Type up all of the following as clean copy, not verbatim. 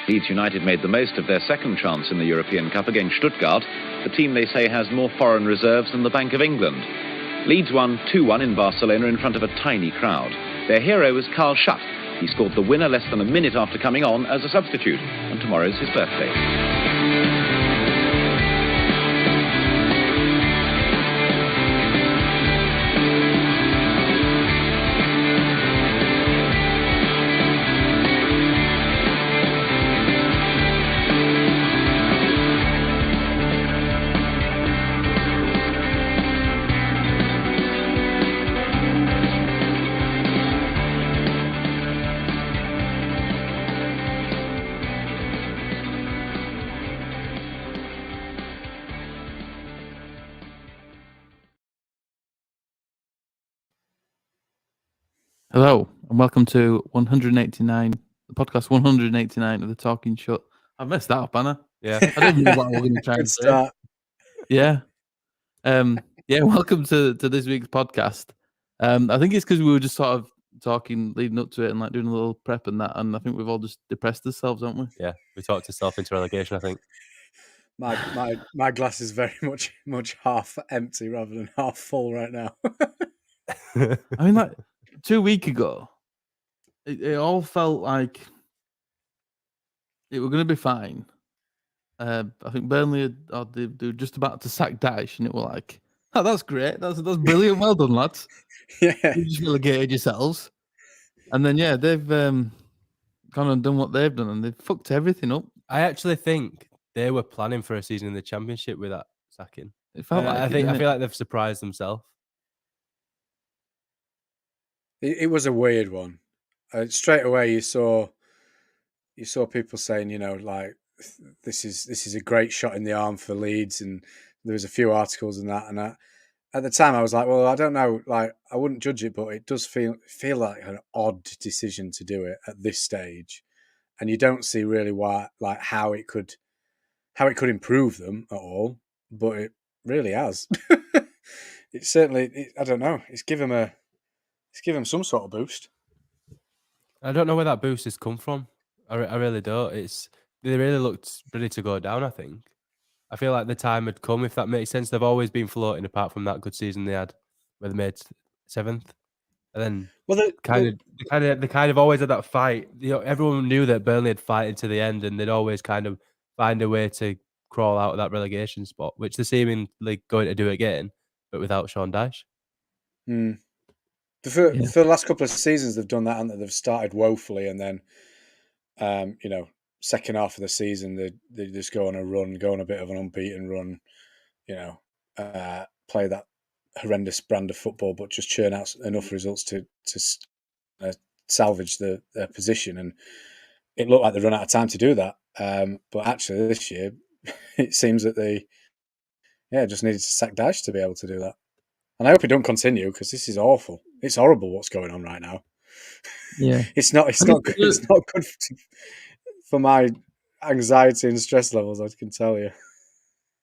Leeds United made the most of their second chance in the European Cup against Stuttgart, the team they say has more foreign reserves than the Bank of England. Leeds won 2-1 in Barcelona in front of a tiny crowd. Their hero was Clich Shutt. He scored the winner less than a minute after coming on as a substitute, and tomorrow's his birthday. Hello, and welcome to 189, the podcast 189 of the Talking Shutt. I've messed that up, Anna. Yeah. I don't know what we're going to try and say. Start. Yeah. Welcome to this week's podcast. I think it's because we were just sort of talking, leading up to it and like doing a little prep and that, and I think we've all just depressed ourselves, haven't we? Yeah, we talked ourselves into relegation, I think. My glass is very much half empty rather than half full right now. I mean, like 2 weeks ago, it all felt like it were going to be fine. I think Burnley they were just about to sack Daesh, and it were like, "Oh, that's great! That's brilliant! Well done, lads! Yeah, You just relegated yourselves." And then they've gone and done what they've done, and they've fucked everything up. I actually think they were planning for a season in the Championship with that sacking. It felt like I feel like they've surprised themselves. it was a weird one. Straight away, you saw people saying, like this is a great shot in the arm for Leeds, and there was a few articles and that. And at the time, I was like, well, I don't know, like I wouldn't judge it, but it does feel like an odd decision to do it at this stage, and you don't see really how it could improve them at all, but it really has. It certainly, I don't know. It's given them some sort of boost. I don't know where that boost has come from. I really don't. They really looked ready to go down, I think. I feel like the time had come, if that makes sense. They've always been floating apart from that good season they had where they made 7th. And then they kind of always had that fight. Everyone knew that Burnley had fighted to the end, and they'd always kind of find a way to crawl out of that relegation spot, which they're seemingly going to do again, but without Sean Dyche. Mm. For the last couple of seasons, they've done that, and they've started woefully, and then, second half of the season, they just go on a run, go on a bit of an unbeaten run, play that horrendous brand of football, but just churn out enough results to salvage their position. And it looked like they run out of time to do that. But actually, this year, it seems that they just needed to sack Dyche to be able to do that. And I hope it don't continue, because this is awful. It's horrible what's going on right now. Yeah, it's not good. It's not good for my anxiety and stress levels, I can tell you.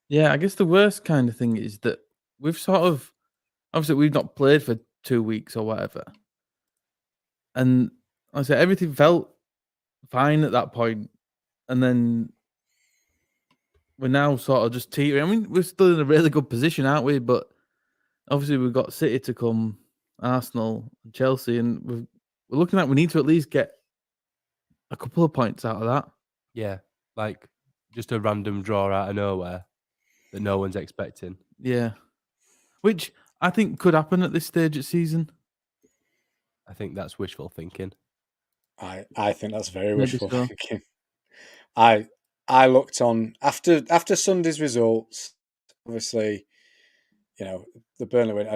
Yeah, I guess the worst kind of thing is that we've sort of, obviously we've not played for 2 weeks or whatever, and I said everything felt fine at that point, and then we're now sort of just teetering. I mean, we're still in a really good position, aren't we? But obviously we've got City to come, Arsenal, and Chelsea, and we're looking like we need to at least get a couple of points out of that. Yeah, like just a random draw out of nowhere that no one's expecting. Yeah, which I think could happen at this stage of season. I think that's wishful thinking. I think that's very wishful thinking. I looked on after Sunday's results. Obviously, the Burnley win.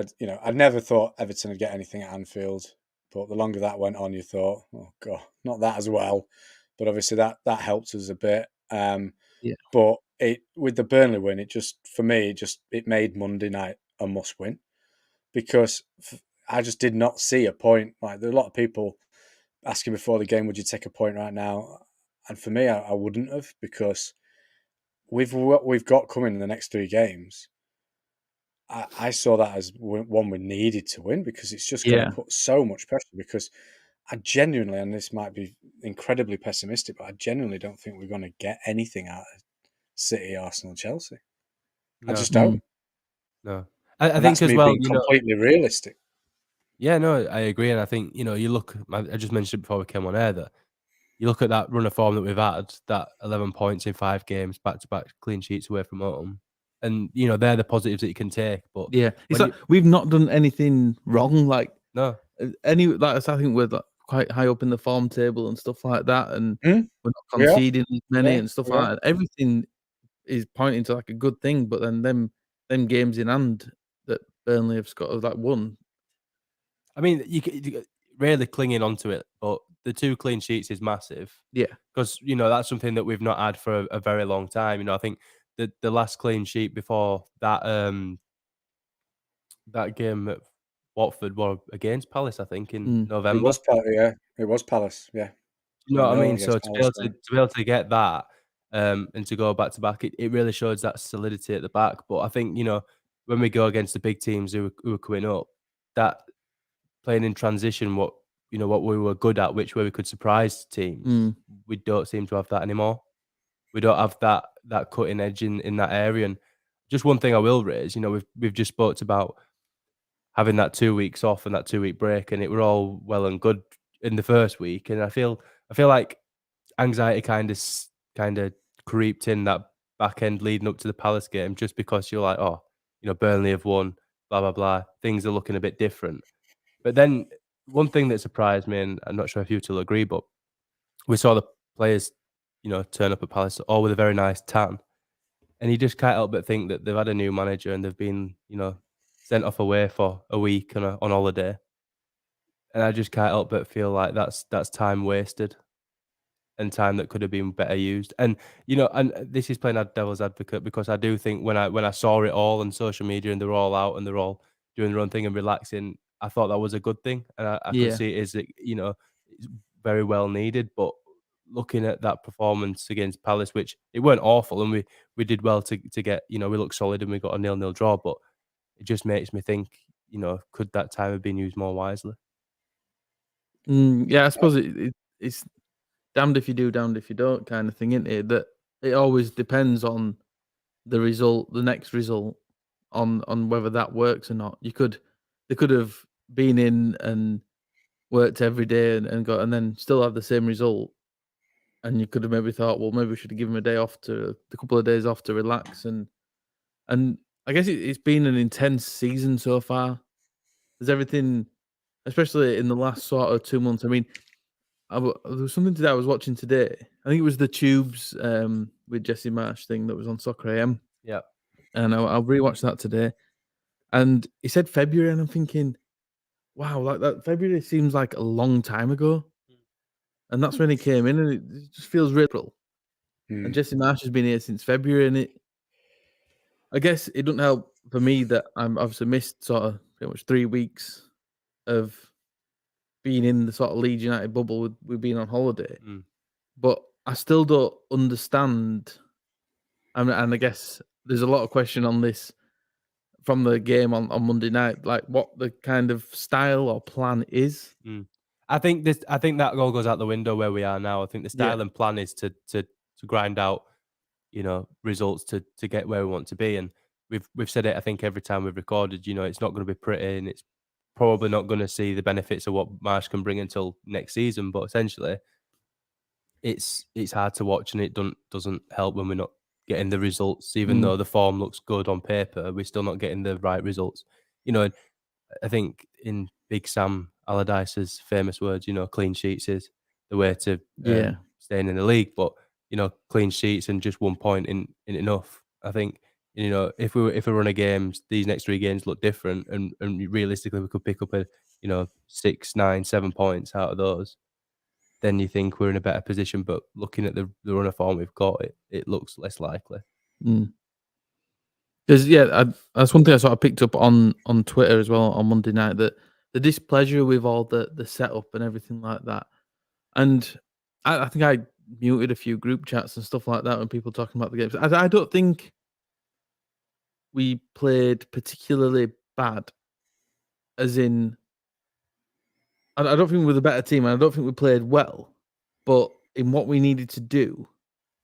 I never thought Everton would get anything at Anfield, but the longer that went on, you thought, oh god, not that as well. But obviously that helped us a bit. But with the Burnley win, it made Monday night a must win, because I just did not see a point. Like, there are a lot of people asking before the game, would you take a point right now? And for me, I wouldn't have, because we've got coming in the next 3 games. I saw that as one we needed to win, because it's just going to put so much pressure. Because I genuinely, and this might be incredibly pessimistic, but I genuinely don't think we're going to get anything out of City, Arsenal, Chelsea. I just don't. No. I And think that's as me well, being completely realistic. Yeah, no, I agree. And I think, you look, I just mentioned it before we came on air that you look at that run of form that we've had, that 11 points in 5 games, back-to-back clean sheets away from home. And, they're the positives that you can take. But yeah, it's like we've not done anything wrong. Like, no, I think we're like quite high up in the form table and stuff like that, and we're not We are. conceding as many Yeah, and stuff we like are. that. Everything is pointing to like a good thing, but then them games in hand that Burnley have won. I mean, you really clinging onto it, but the 2 clean sheets is massive. Yeah, because that's something that we've not had for a very long time. I think the last clean sheet before that that game at Watford were against Palace, I think, in November. It was Palace. Yeah, You know what I mean? So to be able to get that and to go back to back, it really shows that solidity at the back. But I think when we go against the big teams who are coming up, that playing in transition, what we were good at, which way we could surprise teams, we don't seem to have that anymore. We don't have that cutting edge in that area. And just one thing I will raise, we've just spoke about having that 2 weeks off and that 2-week break, and it were all well and good in the first week. And I feel like anxiety kind of creeped in that back end leading up to the Palace game, just because you're like, oh, Burnley have won, blah blah blah. Things are looking a bit different. But then one thing that surprised me, and I'm not sure if you two will agree, but we saw the players, turn up at Palace all with a very nice tan. And you just can't help but think that they've had a new manager and they've been, sent off away for a week on holiday. And I just can't help but feel like that's time wasted and time that could have been better used. And, and this is playing devil's advocate, because I do think when I saw it all on social media and they're all out and they're all doing their own thing and relaxing, I thought that was a good thing. And I could see it as, it's very well needed. But looking at that performance against Palace, which it weren't awful, and we did well to get, we looked solid and we got a 0-0 draw, but it just makes me think, could that time have been used more wisely? Yeah, I suppose it's damned if you do, damned if you don't kind of thing, isn't it? That it always depends on the result, the next result, on whether that works or not. They could have been in and worked every day and got, and then still have the same result. And you could have maybe thought, well, maybe we should have given him a couple of days off to relax. And I guess it's been an intense season so far. There's everything, especially in the last sort of 2 months. I mean, there was something that I was watching today. I think it was the Tubes with Jesse Marsh thing that was on Soccer AM. Yeah. And I'll rewatch that today. And he said February, and I'm thinking, wow, like that February seems like a long time ago. And that's when he came in, and it just feels real. And Jesse Marsh has been here since February, and I guess it doesn't help for me that I'm obviously missed sort of pretty much 3 weeks of being in the sort of Leeds United bubble with being on holiday. But I still don't understand. And I guess there's a lot of question on this from the game on Monday night, like what the kind of style or plan is. I think that all goes out the window where we are now. I think the style and plan is to grind out, results to get where we want to be. And we've said it, I think, every time we've recorded, it's not going to be pretty, and it's probably not going to see the benefits of what Marsh can bring until next season. But essentially, it's hard to watch, and it doesn't help when we're not getting the results. Even though the form looks good on paper, we're still not getting the right results. And I think in Big Sam Allardyce's famous words, clean sheets is the way to staying in the league. But clean sheets and just 1 point in enough. I think if we run a games, these next 3 games look different, and realistically we could pick up 6, 9, 7 points out of those. Then you think we're in a better position. But looking at the run of form we've got, it looks less likely. Because that's one thing I sort of picked up on Twitter as well on Monday night, that the displeasure with all the setup and everything like that. And I think I muted a few group chats and stuff like that when people talking about the games. I don't think we played particularly bad, as in I don't think we're the better team, and I don't think we played well. But in what we needed to do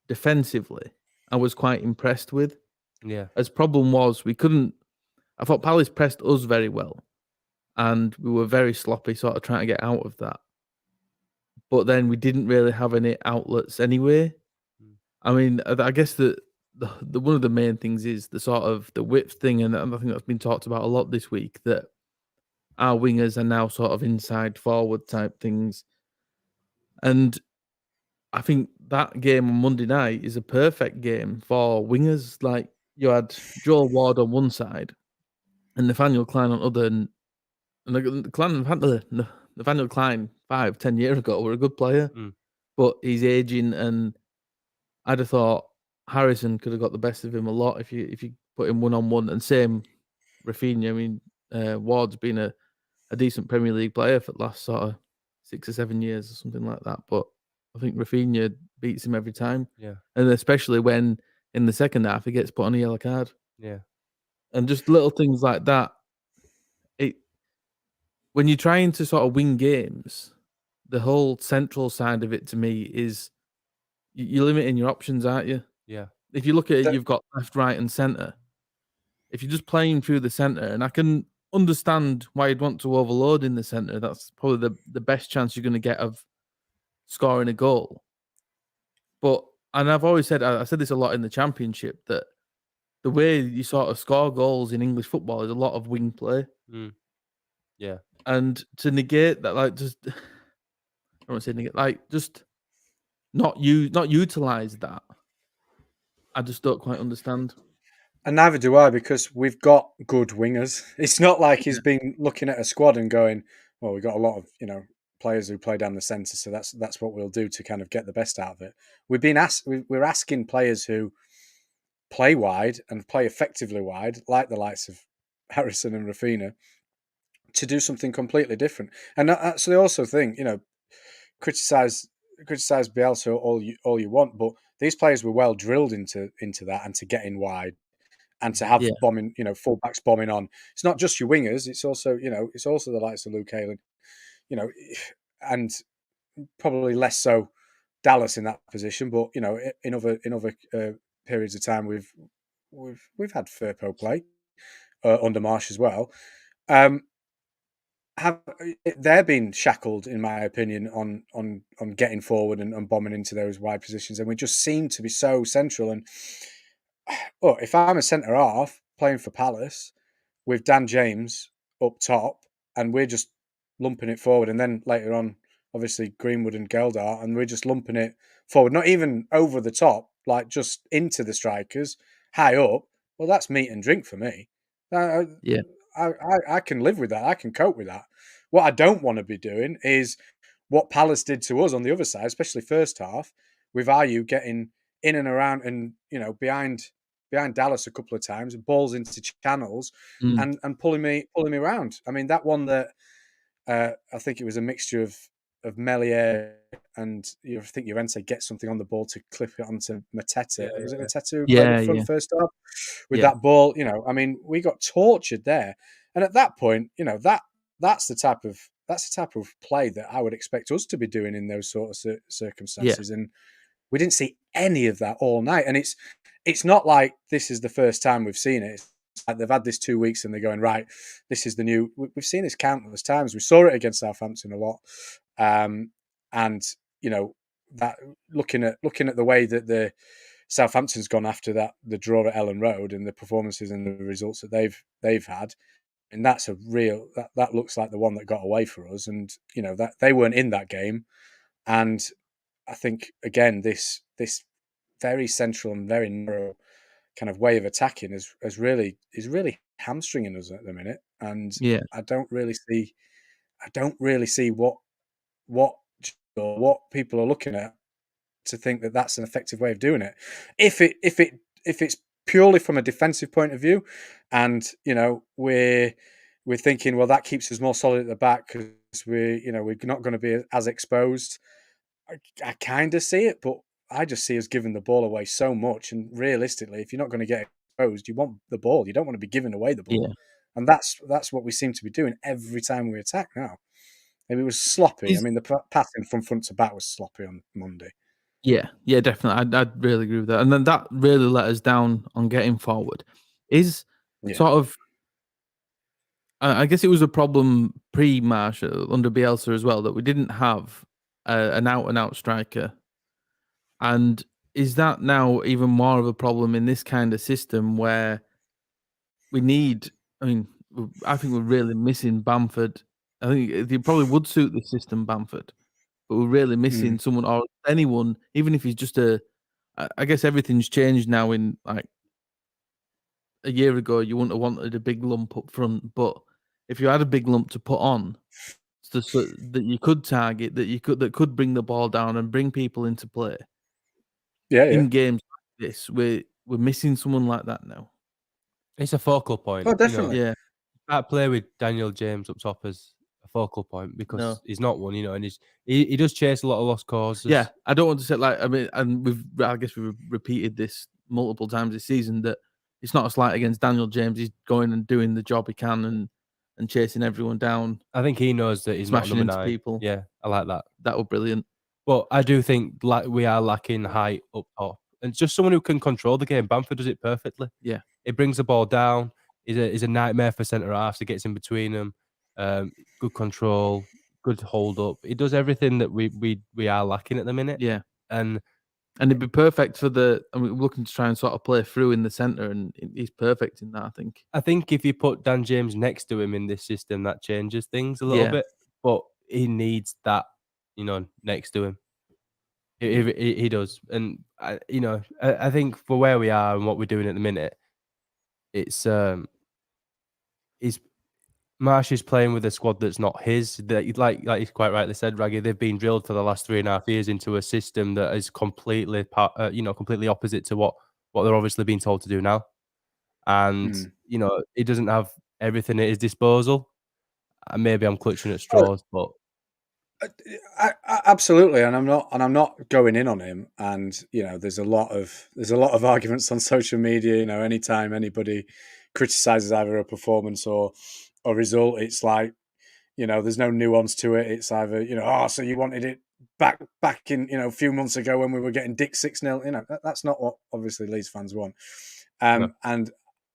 defensively, I was quite impressed with. Yeah. As problem was, we couldn't. I thought Palace pressed us very well, and we were very sloppy, sort of trying to get out of that. But then we didn't really have any outlets anyway. I mean, I guess the one of the main things is the sort of the width thing, and I think that's been talked about a lot this week, that our wingers are now sort of inside forward type things. And I think that game on Monday night is a perfect game for wingers. Like, you had Joel Ward on one side and Nathaniel Klein on other, and Nathaniel Klein 5-10 years ago were a good player, but he's aging, and I'd have thought Harrison could have got the best of him a lot if you put him 1-on-1, and same Rafinha. I mean, Ward's been a decent Premier League player for the last sort of 6 or 7 years or something like that, but I think Rafinha beats him every time. Yeah. And especially when in the second half he gets put on a yellow card. Yeah. And just little things like that. When you're trying to sort of win games, the whole central side of it to me is you're limiting your options, aren't you? Yeah. If you look at it, you've got left, right, and centre. If you're just playing through the centre, and I can understand why you'd want to overload in the centre, that's probably the best chance you're going to get of scoring a goal. But, and I've always said, I said this a lot in the Championship, that the way you sort of score goals in English football is a lot of wing play. Yeah. And to negate that, like, just, I don't want to say negate, like, just not utilise that, I just don't quite understand. And neither do I, because we've got good wingers. It's not like he's been looking at a squad and going, well, we've got a lot of, players who play down the centre, so that's what we'll do to kind of get the best out of it. We're asking players who play wide and play effectively wide, like the likes of Harrison and Rafinha, to do something completely different. And so I also think, criticize Bielsa all you want, but these players were well drilled into that and to get in wide and to have bombing, fullbacks bombing on. It's not just your wingers; it's also, it's also the likes of Luke Ayling, and probably less so Dallas in that position. But in other periods of time, we've had Firpo play under Marsh as well. They're being shackled, in my opinion, on getting forward and bombing into those wide positions, and we just seem to be so central. And if I'm a centre half playing for Palace with Dan James up top, and we're just lumping it forward, and then later on, obviously Greenwood and Geldart, and we're just lumping it forward, not even over the top, like just into the strikers, high up. Well, that's meat and drink for me. I can live with that. I can cope with that. What I don't want to be doing is what Palace did to us on the other side, especially first half, with Ayew getting in and around and behind Dallas a couple of times, balls into channels and pulling me around. I mean, that one that I think it was a mixture of Melier and I think Llorente gets something on the ball to clip it onto Mateta. Was it Mateta who played up front first half with that ball? I mean, we got tortured there, and at that point, that's the type of play that I would expect us to be doing in those sort of circumstances, and we didn't see any of that all night. And it's not like this is the first time we've seen it. It's like they've had this 2 weeks and they're going, right, this is the new. We've seen this countless times. We saw it against Southampton a lot, and that looking at the way that the Southampton's gone after the draw at Ellen Road and the performances and the results that they've had. And that's a real that looks like the one that got away for us, and that they weren't in that game. And I think again this very central and very narrow kind of way of attacking is really hamstringing us at the minute. And I don't really see what people are looking at to think that that's an effective way of doing it. If it's purely from a defensive point of view, and we're thinking, well, that keeps us more solid at the back because we're not going to be as exposed. I kind of see it, but I just see us giving the ball away so much. And realistically, if you're not going to get exposed, you want the ball. You don't want to be giving away the ball. And that's what we seem to be doing every time we attack now. Maybe it was sloppy. I mean, the passing from front to back was sloppy on Monday. Yeah, definitely. I'd really agree with that. And then that really let us down on getting forward. Sort of, I guess it was a problem pre-Marsh under Bielsa as well, that we didn't have an out-and-out striker. And is that now even more of a problem in this kind of system where we need, I think we're really missing Bamford. I think it probably would suit the system, Bamford, but we're really missing someone or anyone, even if he's just I guess everything's changed now. In like a year ago, you wouldn't have wanted a big lump up front, but if you had a big lump to put on, so that you could target, that could bring the ball down and bring people into play. In games like this, we're missing someone like that now. It's a focal point. Oh, definitely. You can't play with Daniel James up top as a focal point because he's not one, and he does chase a lot of lost causes. Yeah, I don't want to say and I guess we've repeated this multiple times this season that it's not a slight against Daniel James. He's going and doing the job he can and chasing everyone down. I think he knows that he's smashing not number into 9. people. Yeah, I like that. That was brilliant. But I do think we are lacking height up top, and just someone who can control the game. Bamford does it perfectly. Yeah, it brings the ball down. He's a nightmare for centre halves. He gets in between them. Good control, good hold up. He does everything that we are lacking at the minute. Yeah, and it'd be perfect for we're looking to try and sort of play through in the centre, and he's perfect in that. I think if you put Dan James next to him in this system, that changes things a little bit. But he needs that, next to him. He does, and I think for where we are and what we're doing at the minute, it's Marsh is playing with a squad that's not his. That like he's quite rightly said, Raggy. They've been drilled for the last 3.5 years into a system that is completely opposite to what they're obviously being told to do now. And he doesn't have everything at his disposal. And maybe I'm clutching at straws, but I absolutely, and I'm not going in on him. And there's a lot of arguments on social media. Anytime anybody criticizes either a performance or result, it's like there's no nuance to it. It's either so you wanted it back in a few months ago when we were getting dick 6-0. That's not what obviously Leeds fans want. No. And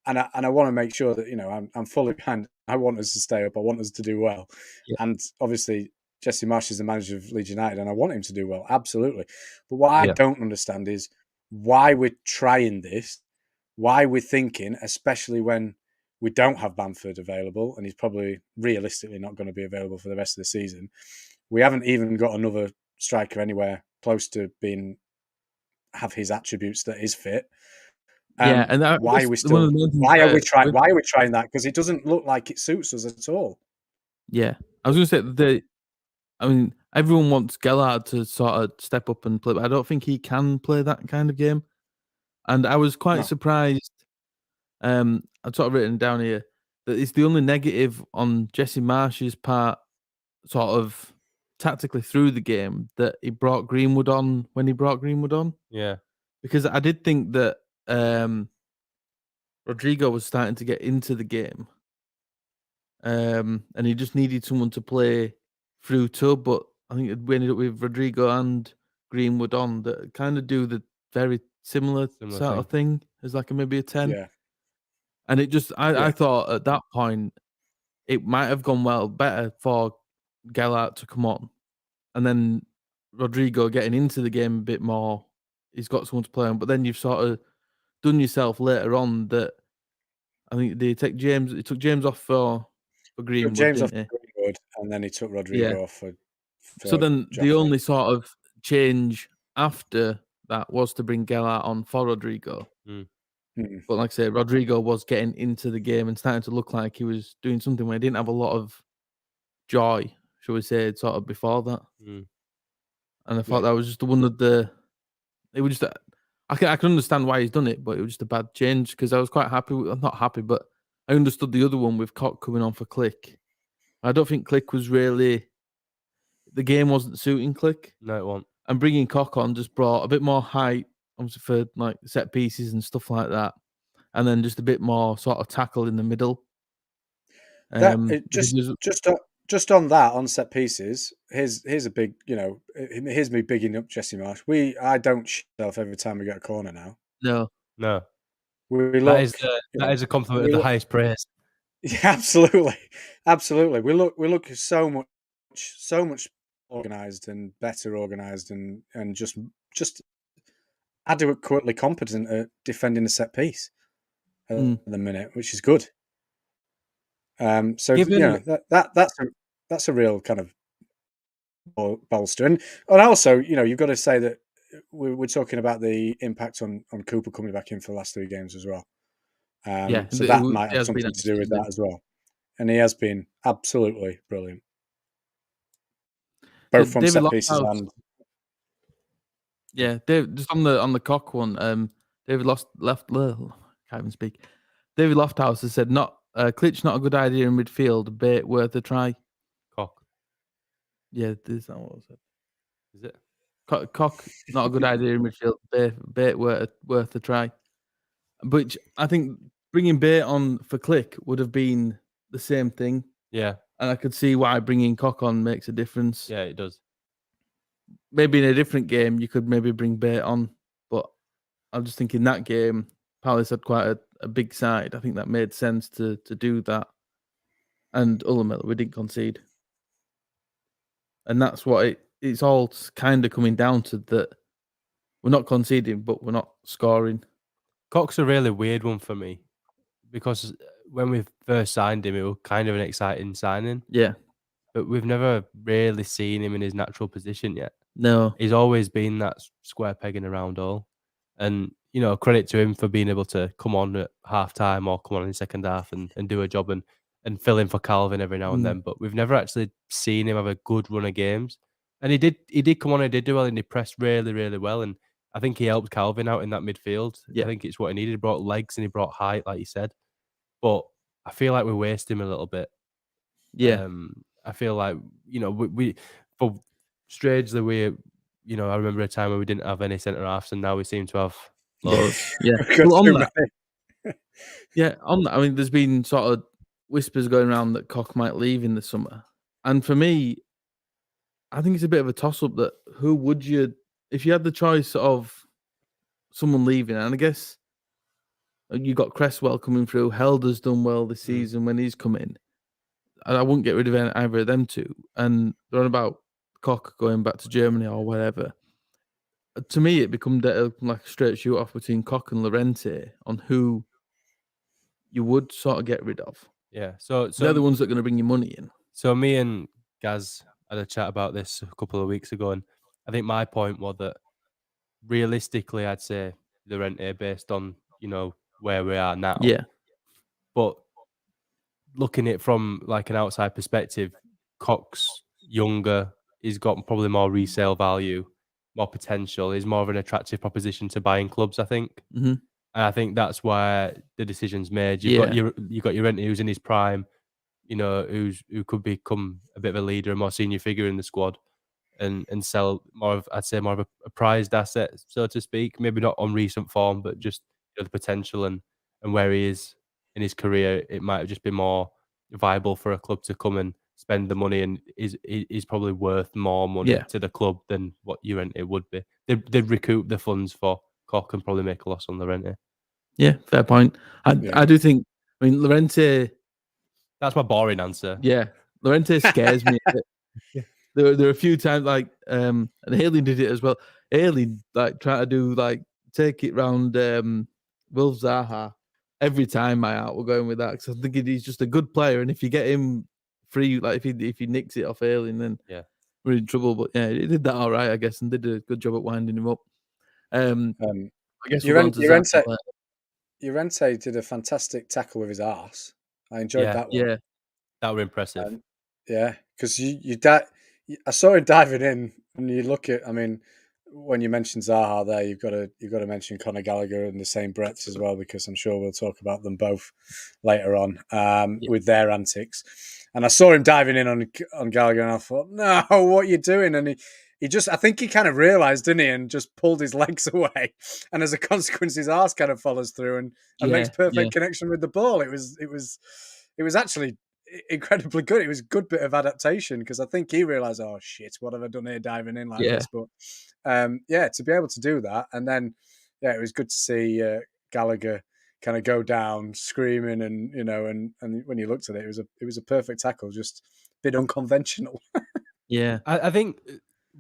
I want to make sure that I'm fully behind. I want us to stay up. I want us to do well. Yeah. And obviously Jesse Marsh is the manager of Leeds United, and I want him to do well, absolutely. But what I don't understand is why we're trying this, why we're thinking, especially when we don't have Bamford available, and he's probably realistically not going to be available for the rest of the season. We haven't even got another striker anywhere close to have his attributes that is fit. And why are we trying that? Because it doesn't look like it suits us at all. Yeah, I was going to say everyone wants Gellard to sort of step up and play, but I don't think he can play that kind of game. And I was quite surprised. I've sort of written down here that it's the only negative on Jesse Marsh's part, sort of tactically through the game, that he brought Greenwood on when he brought Greenwood on. Yeah, because I did think that Rodrigo was starting to get into the game, and he just needed someone to play through to. But I think we ended up with Rodrigo and Greenwood on that kind of do the very similar sort of thing as maybe a 10. Yeah. And it just, I thought at that point, it might have gone better for Gellard to come on. And then Rodrigo getting into the game a bit more, he's got someone to play on. But then you've sort of done yourself later on that I think he took James off for Greenwood. James off for Greenwood, and then he took Rodrigo off for so then the only sort of change after that was to bring Gellard on for Rodrigo. But like I say, Rodrigo was getting into the game and starting to look like he was doing something where he didn't have a lot of joy, shall we say, sort of before that. And I thought that was just one of the. It was just. I can understand why he's done it, but it was just a bad change because I was quite happy. I'm not happy, but I understood the other one with Koch coming on for Clich. I don't think Clich was really. The game wasn't suiting Clich. No, it wasn't. And bringing Koch on just brought a bit more height, obviously for set pieces and stuff like that, and then just a bit more sort of tackle in the middle. Just just on that, on set pieces, here's a big, here's me bigging up Jesse Marsh. I don't shelf every time we get a corner now. No. We look. That is a compliment of the highest praise. Yeah, absolutely. We look so much organised and better organised and just adequately competent at defending a set piece at the minute, which is good. So that's a real kind of bolster, and also you've got to say that we're talking about the impact on Cooper coming back in for the last 3 games as well. So that might have something to do with that as well. And he has been absolutely brilliant, both from set pieces and. Yeah, Dave, just on the Cock one, David can't even speak. David Lofthouse has said Clich not a good idea in midfield, Bait worth a try. Cock. Yeah, is that what I said? Is it? Cock not a good idea in midfield, Bait worth a try. Which I think bringing Bait on for Clich would have been the same thing. Yeah. And I could see why bringing Cock on makes a difference. Yeah, it does. Maybe in a different game, you could maybe bring Bait on. But I'm just thinking that game, Palace had quite a big side. I think that made sense to do that. And ultimately, we didn't concede. And that's what it's all kind of coming down to, that we're not conceding, but we're not scoring. Cock's a really weird one for me, because when we first signed him, it was kind of an exciting signing. Yeah. But we've never really seen him in his natural position yet. No. He's always been that square peg in a round hole. And, credit to him for being able to come on at half-time or come on in the second half and do a job and fill in for Calvin every now and then. But we've never actually seen him have a good run of games. And he did come on and did do well, and he pressed really, really well. And I think he helped Calvin out in that midfield. Yeah. I think it's what he needed. He brought legs and he brought height, like you said. But I feel like we waste him a little bit. Yeah. I feel like, we for strangely, I remember a time when we didn't have any centre-halves, and now we seem to have loads. Yeah. Well, on that, I mean, there's been sort of whispers going around that Cock might leave in the summer. And for me, I think it's a bit of a toss-up that who would you, if you had the choice of someone leaving, and I guess you got Cresswell coming through, Helder's done well this season when he's come in. I wouldn't get rid of either of them two. And they're on about Cock going back to Germany or whatever. To me, it becomes like a straight shoot-off between Cock and Llorente on who you would sort of get rid of. Yeah. So they're the ones that are going to bring you money in. So me and Gaz had a chat about this a couple of weeks ago, and I think my point was that realistically, I'd say Llorente based on, where we are now. Yeah. But looking at it from like an outside perspective, Cock's younger, he's got probably more resale value, more potential. He's more of an attractive proposition to buying clubs, I think. Mm-hmm. And I think that's why the decision's made. You've got Llorente who's in his prime, who could become a bit of a leader, a more senior figure in the squad, and sell more of, I'd say, more of a prized asset, so to speak. Maybe not on recent form, but just the potential and where he is in his career, it might have just been more viable for a club to come and spend the money, and is probably worth more money to the club than what Llorente would be. They'd recoup the funds for Cock and probably make a loss on Llorente. Yeah, fair point. I do think, I mean, Llorente... That's my boring answer. Yeah, Llorente scares me a bit. There are a few times, like, and Haley did it as well. Haley, like, trying to do, like, take it round Wilf Zaha. Every time my out, we're going with that, because I'm thinking he's just a good player, and if you get him free, like if he nicks it off Haley, then we're in trouble. But yeah, he did that all right, I guess, and did a good job at winding him up. I guess Llorente did a fantastic tackle with his arse. I enjoyed that one. Yeah, that were impressive. Because I saw him diving in, and you look at, I mean, when you mention Zaha there, you've got to mention Conor Gallagher in the same breath as well, because I'm sure we'll talk about them both later on with their antics. And I saw him diving in on Gallagher, and I thought, no, what are you doing? And he just, I think he kind of realised, didn't he, and just pulled his legs away. And as a consequence, his arse kind of follows through and makes perfect connection with the ball. It was actually, incredibly good. It was a good bit of adaptation because I think he realised, oh shit, what have I done here diving in like this? But to be able to do that, and then it was good to see Gallagher kind of go down screaming, and and when you looked at it, it was a perfect tackle, just a bit unconventional. Yeah, I think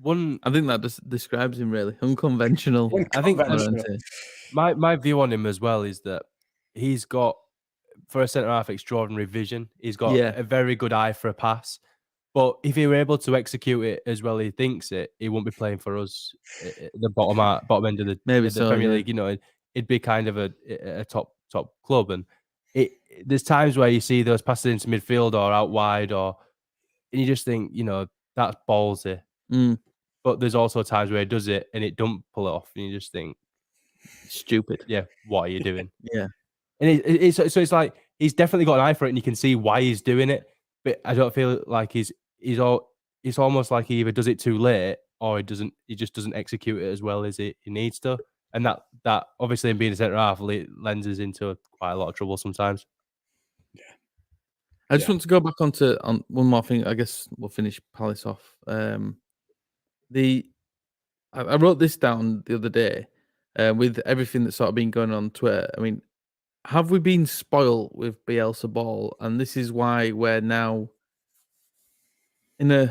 I think that just describes him really unconventional. Yeah. I think my view on him as well is that he's got, for a centre half, extraordinary vision. He's got a very good eye for a pass. But if he were able to execute it as well as he thinks it, he won't be playing for us at the bottom end of the Premier League. You know, it'd be kind of a top club. And there's times where you see those passes into midfield or out wide, and you just think, that's ballsy. But there's also times where he does it and it don't pull it off, and you just think, stupid. Yeah, what are you doing? Yeah. And it's like he's definitely got an eye for it, and you can see why he's doing it. But I don't feel like it's almost like he either does it too late or he just doesn't execute it as well as he needs to. And that obviously, in being a centre half, lends us into quite a lot of trouble sometimes. Yeah. I just want to go back on one more thing. I guess we'll finish Palace off. I wrote this down the other day with everything that's sort of been going on Twitter. I mean, have we been spoiled with Bielsa ball? And this is why we're now in I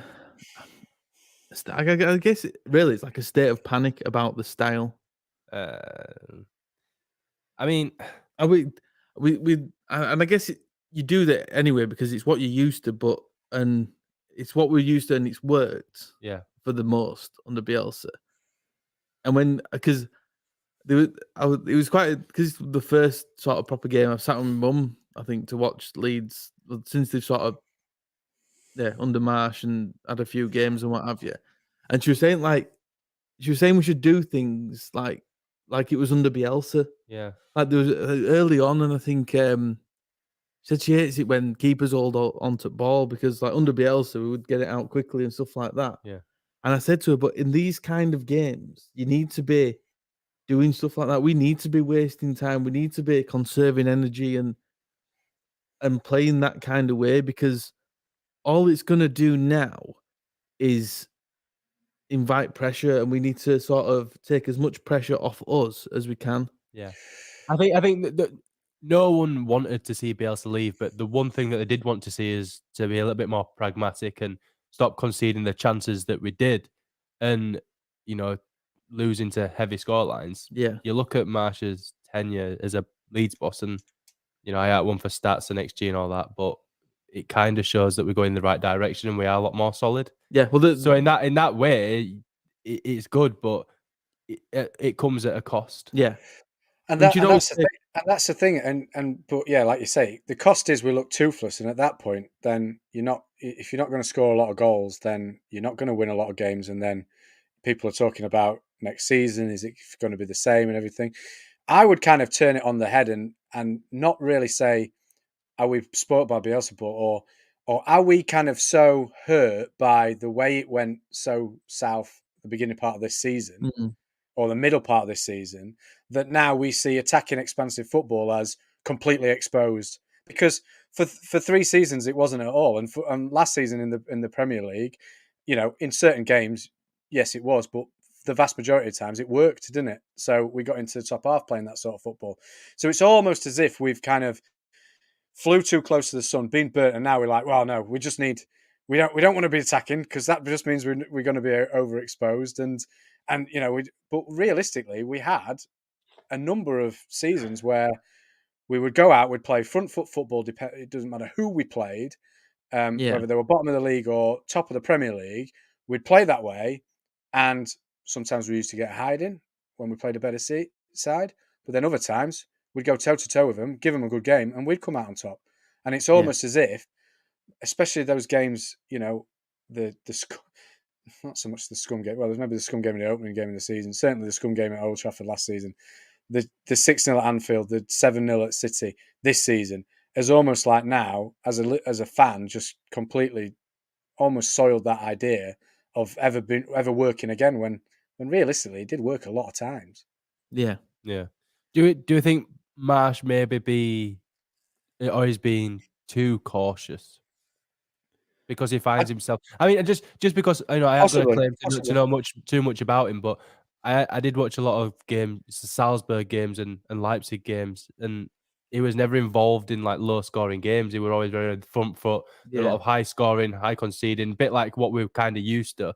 guess really it's like a state of panic about the style. I mean, are we and I guess you do that anyway because it's what you're used to, and it's what we're used to, and it's worked. Yeah, for the most under Bielsa. And because it was quite, because the first sort of proper game I've sat with my mum, I think, to watch Leeds since they've sort of under Marsh and had a few games and what have you. And she was saying we should do things like it was under Bielsa. Yeah, like there was early on, and I think she said she hates it when keepers hold onto ball because like under Bielsa we would get it out quickly and stuff like that. Yeah. And I said to her, but in these kind of games, you need to be doing stuff like that. We need to be wasting time. We need to be conserving energy and playing that kind of way, because all it's going to do now is invite pressure, and we need to sort of take as much pressure off us as we can. Yeah. I think that no one wanted to see Bielsa leave, but the one thing that they did want to see is to be a little bit more pragmatic and stop conceding the chances that we did, and losing to heavy scorelines. Yeah, you look at Marsh's tenure as a Leeds boss, and I had one for stats and XG and all that, but it kind of shows that we're going in the right direction and we are a lot more solid. Yeah, well, so in that way, it's good, but it comes at a cost. Yeah. And that's the thing. But yeah, like you say, the cost is we look toothless, and at that point, then if you're not going to score a lot of goals, then you're not going to win a lot of games, and then people are talking about next season, is it going to be the same and everything? I would kind of turn it on the head and not really say, are we spoiled by Bielsa, or are we kind of so hurt by the way it went so south the beginning part of this season, or the middle part of this season, that now we see attacking expansive football as completely exposed? Because for 3 seasons it wasn't at all, and last season in the Premier League, in certain games, yes, it was, but the vast majority of times it worked, didn't it? So we got into the top half playing that sort of football. So it's almost as if we've kind of flew too close to the sun, been burnt, and now we're like, well, no, we don't want to be attacking, because that just means we're going to be overexposed, but realistically, we had a number of seasons where we would go out, we'd play front foot football. It doesn't matter who we played, whether they were bottom of the league or top of the Premier League, we'd play that way, and sometimes we used to get hiding when we played a better side, but then other times we'd go toe-to-toe with them, give them a good game, and we'd come out on top. And it's almost as if, especially those games, the not so much the scum game. Well, there's maybe the scum game in the opening game of the season. Certainly the scum game at Old Trafford last season. The 6-0 at Anfield, the 7-0 at City this season is almost like now, as a fan, just completely almost soiled that idea of ever working again, when realistically it did work a lot of times. Yeah. Yeah. Do you think Marsh maybe he's been too cautious because he finds himself. I mean, just because I haven't got a claim to know too much about him, but I did watch a lot of games, Salzburg games and Leipzig games, and he was never involved in like low scoring games. He was always very on the front foot, a lot of high scoring, high conceding, a bit like what we're kind of used to.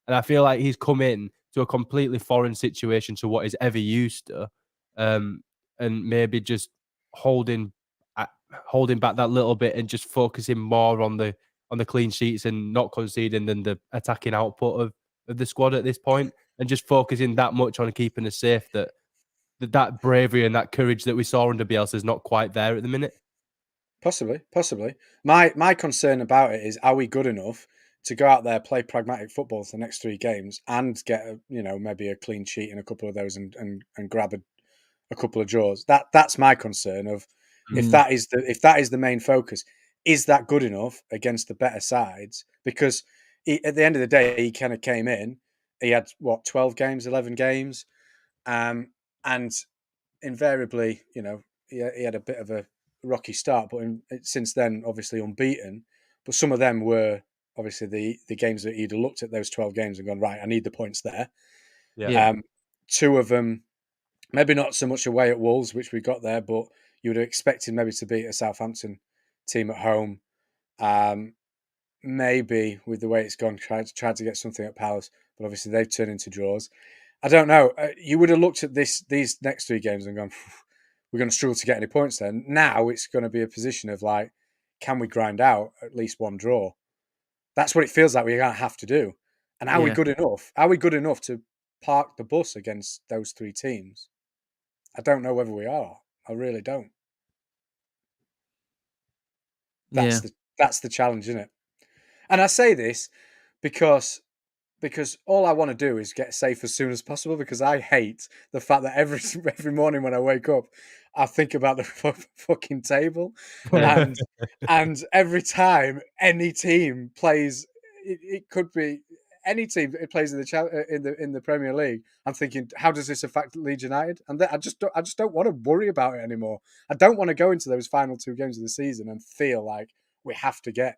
And I feel like he's come in to a completely foreign situation to what he's ever used to, and maybe just holding back that little bit and just focusing more on the clean sheets and not conceding than the attacking output of the squad at this point, and just focusing that much on keeping us safe that bravery and that courage that we saw under Bielsa is not quite there at the minute. Possibly. My concern about it is, are we good enough to go out there, play pragmatic football for the next 3 games and get maybe a clean sheet in a couple of those and grab a couple of draws? That's my concern of if that is the main focus, is that good enough against the better sides? Because at the end of the day, he kind of came in. He had 12 games, 11 games, and invariably, he had a bit of a rocky start, but since then, obviously unbeaten. But some of them were obviously the games that he'd looked at those 12 games and gone, right, I need the points there. Yeah. 2 of them, maybe not so much away at Wolves, which we got there, but you would have expected maybe to beat a Southampton team at home. Maybe with the way it's gone, tried to get something at Palace, but obviously they've turned into draws. I don't know. You would have looked at these next 3 games and gone, we're going to struggle to get any points there. Now it's going to be a position of like, can we grind out at least 1 draw? That's what it feels like we're going to have to do. And are we good enough? Are we good enough to park the bus against those 3 teams? I don't know whether we are. I really don't. That's the challenge, isn't it? And I say this because all I want to do is get safe as soon as possible, because I hate the fact that every morning when I wake up, I think about the fucking table, and every time any team plays, it could be any team that plays in the Premier League, I'm thinking, how does this affect Leeds United? And I just don't want to worry about it anymore. I don't want to go into those final 2 games of the season and feel like we have to get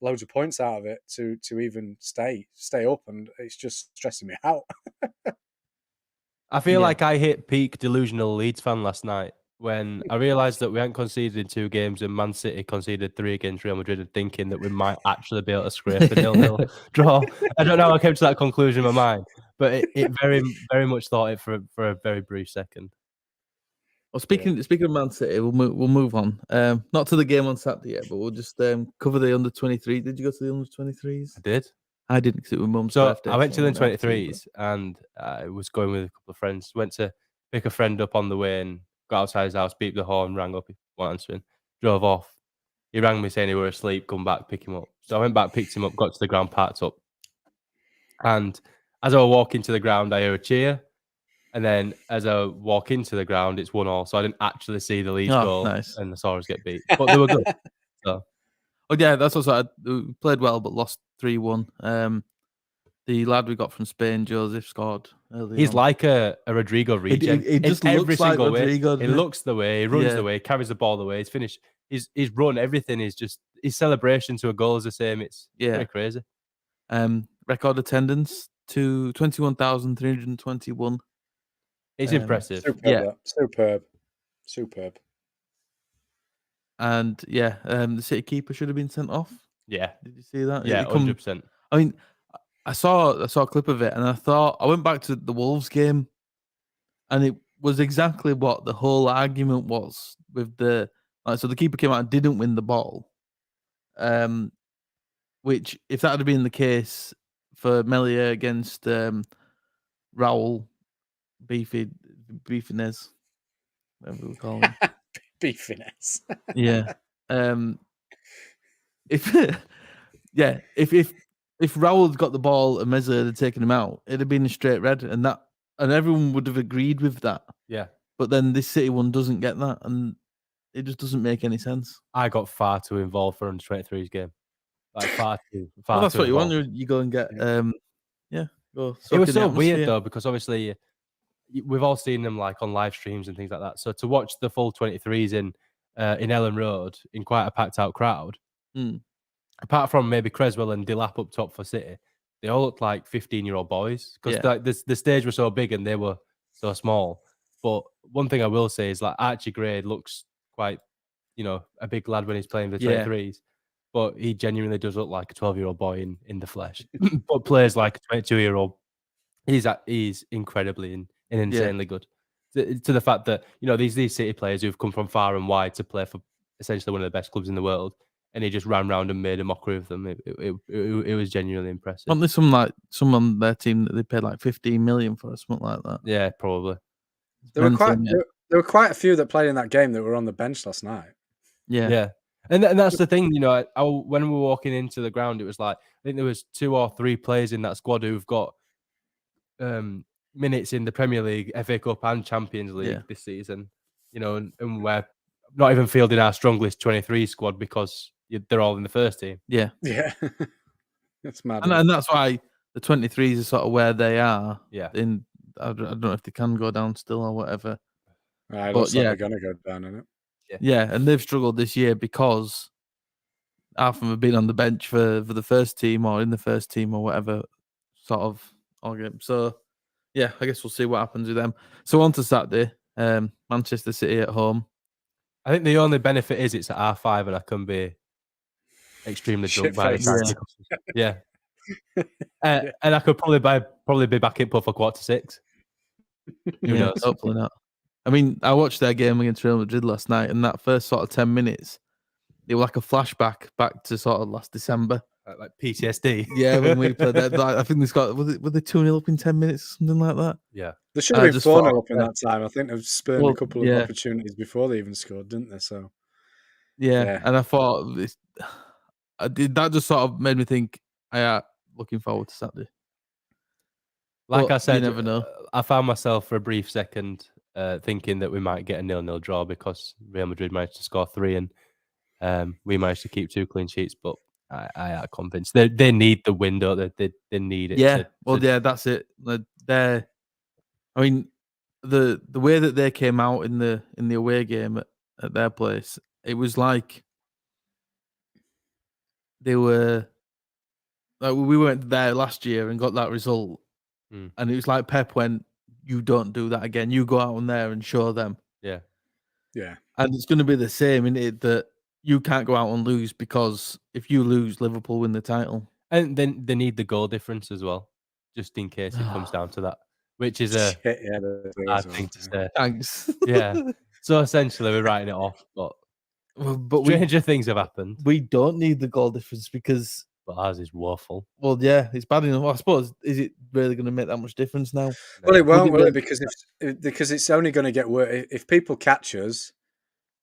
loads of points out of it to even stay up, and it's just stressing me out. I feel like I hit peak delusional Leeds fan last night when I realised that we hadn't conceded in 2 games and Man City conceded 3 against Real Madrid, and thinking that we might actually be able to scrape a 0-0 draw. I don't know how I came to that conclusion in my mind, but it very, very much thought it for a very brief second. Well, speaking of Man City, we'll move on. Not to the game on Saturday yet, but we'll just cover the under-23. Did you go to the under-23s? I did. I didn't, because it was Mum's birthday. I went to the under-23s, and I was going with a couple of friends. Went to pick a friend up on the way and got outside his house, beeped the horn, rang up, he wasn't answering, drove off. He rang me saying he were asleep, come back, pick him up. So I went back, picked him up, got to the ground, parked up. And as I was walking to the ground, I hear a cheer. And then as I walk into the ground, it's 1-1. So I didn't actually see the Leeds goal, and I saw us get beat. But they were good. So. Oh, yeah, that's also, we played well, but lost 3-1. The lad we got from Spain, Joseph, scored early He's on. like a Rodrigo regen. He just looks like Rodrigo. He looks the way, he runs the way, carries the ball the way, he's finished. His run, everything is just, his celebration to a goal is the same. It's very crazy. Record attendance to 21,321. It's impressive. Superb. And the City keeper should have been sent off. Yeah. Did you see that? Yeah, 100%. I mean, I saw a clip of it, and I went back to the Wolves game, and it was exactly what the whole argument was with so the keeper came out and didn't win the ball. Which, if that had been the case for Melier against Raul Beefinez, whatever we call him. Beefinez. Yeah. If Raul had got the ball and Meza had taken him out, it'd have been a straight red, and everyone would have agreed with that. Yeah. But then this City one doesn't get that, and it just doesn't make any sense. I got far too involved for under-23's game. Like far too. Well, that's too what involved. you want. You go and get. Go. It was so weird though, because obviously we've all seen them like on live streams and things like that. So to watch the full 23s in Ellen Road in quite a packed out crowd, apart from maybe Creswell and Delap up top for City, they all looked like 15-year-old boys because like the stage was so big and they were so small. But one thing I will say is like Archie Gray looks quite, a big lad when he's playing the 23s, but he genuinely does look like a 12-year-old boy in the flesh, but plays like a 22-year-old. He's incredibly and insanely good. To the fact that these City players who've come from far and wide to play for essentially one of the best clubs in the world, and he just ran round and made a mockery of them. It was genuinely impressive. Wasn't there some on their team that they paid like 15 million for or something like that? Yeah, probably. There were quite a few that played in that game that were on the bench last night. Yeah. And that's the thing, when we were walking into the ground, it was like, I think there was 2 or 3 players in that squad who've got minutes in the Premier League, FA Cup and Champions League this season, and we're not even fielding our strongest 23 squad because they're all in the first team. Yeah. It's mad. And that's why the 23s are sort of where they are. Yeah. I don't know if they can go down still or whatever. It looks like they're going to go down, isn't it? Yeah, and they've struggled this year because half of them have been on the bench for the first team or in the first team or whatever sort of all game. So, yeah, I guess we'll see what happens with them. So on to Saturday, Manchester City at home. I think the only benefit is it's at R5 and I can be extremely drunk by the time. Yeah. And I could probably be back in for 5:45. Who knows? Hopefully not. I mean, I watched their game against Real Madrid last night, and that first sort of 10 minutes, it was like a flashback back to sort of last December. Like PTSD. Yeah, when we played that. I think they got, were they 2-0 up in 10 minutes, something like that? Yeah. They should have been 4-0 up in that time. I think they've spurned a couple of opportunities before they even scored, didn't they? So, yeah. And I thought that just sort of made me think, looking forward to Saturday. Like I said, you never know. I found myself for a brief second thinking that we might get a 0-0 draw because Real Madrid managed to score 3 and we managed to keep 2 clean sheets. But I am convinced they need the win, don't they? They need it. Yeah, that's it. I mean, the way that they came out in the away game at their place, it was like they were like we went there last year and got that result, and it was like Pep went, "You don't do that again. You go out on there and show them." Yeah. And it's going to be the same in it that you can't go out and lose because if you lose, Liverpool win the title. And then they need the goal difference as well, just in case it comes down to that, which is a hard thing to say. Thanks. Yeah. So essentially, we're writing it off, but stranger things have happened. We don't need the goal difference because ours is woeful. Well, yeah, it's bad enough. I suppose, is it really going to make that much difference now? Well, it won't, will it? Because it's only going to get worse. If people catch us,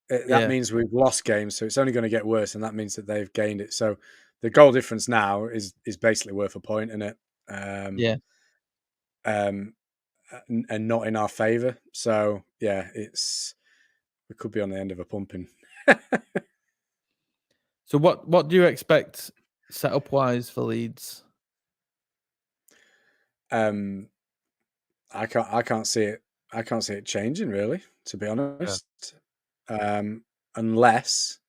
that means we've lost games, so it's only going to get worse, and that means that they've gained it. So the goal difference now is basically worth a point, isn't it? And not in our favour. So yeah, we could be on the end of a pumping. So what do you expect setup wise for Leeds? I can't see it. I can't see it changing really, to be honest. Unless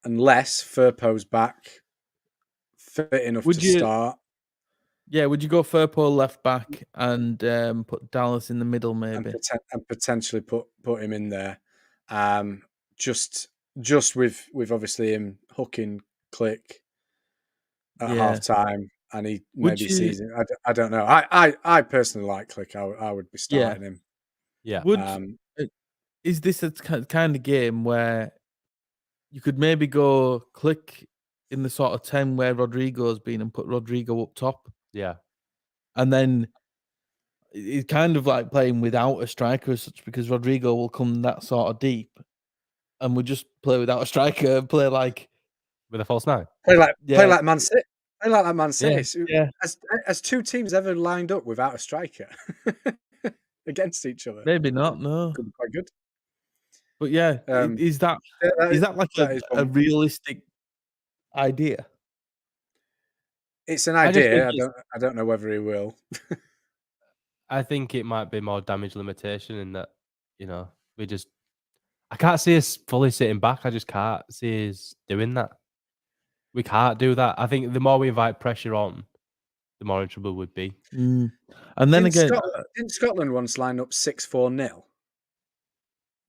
Firpo's back fit enough to start. Yeah, would you go Firpo left back and put Dallas in the middle maybe? And potentially put him in there. Just with obviously him hooking Clich at half time, and he maybe sees it. I don't know. I personally like Clich. I would be starting him. Yeah. Is this a kind of game where you could maybe go Clich in the sort of 10 where Rodrigo's been and put Rodrigo up top? Yeah. And then it's kind of like playing without a striker as such because Rodrigo will come that sort of deep and we'll just play without a striker and play like... With a false 9? Play like Man City. Play like that Man City. Yeah. Has 2 teams ever lined up without a striker against each other? Maybe not, no. Could be quite good. But yeah, is that like a realistic idea? It's an idea. I don't know whether he will. I think it might be more damage limitation in that, I can't see us fully sitting back. I just can't see us doing that. We can't do that. I think the more we invite pressure on, the more in trouble we'd be. And then again, didn't Scotland once line up 6-4-0?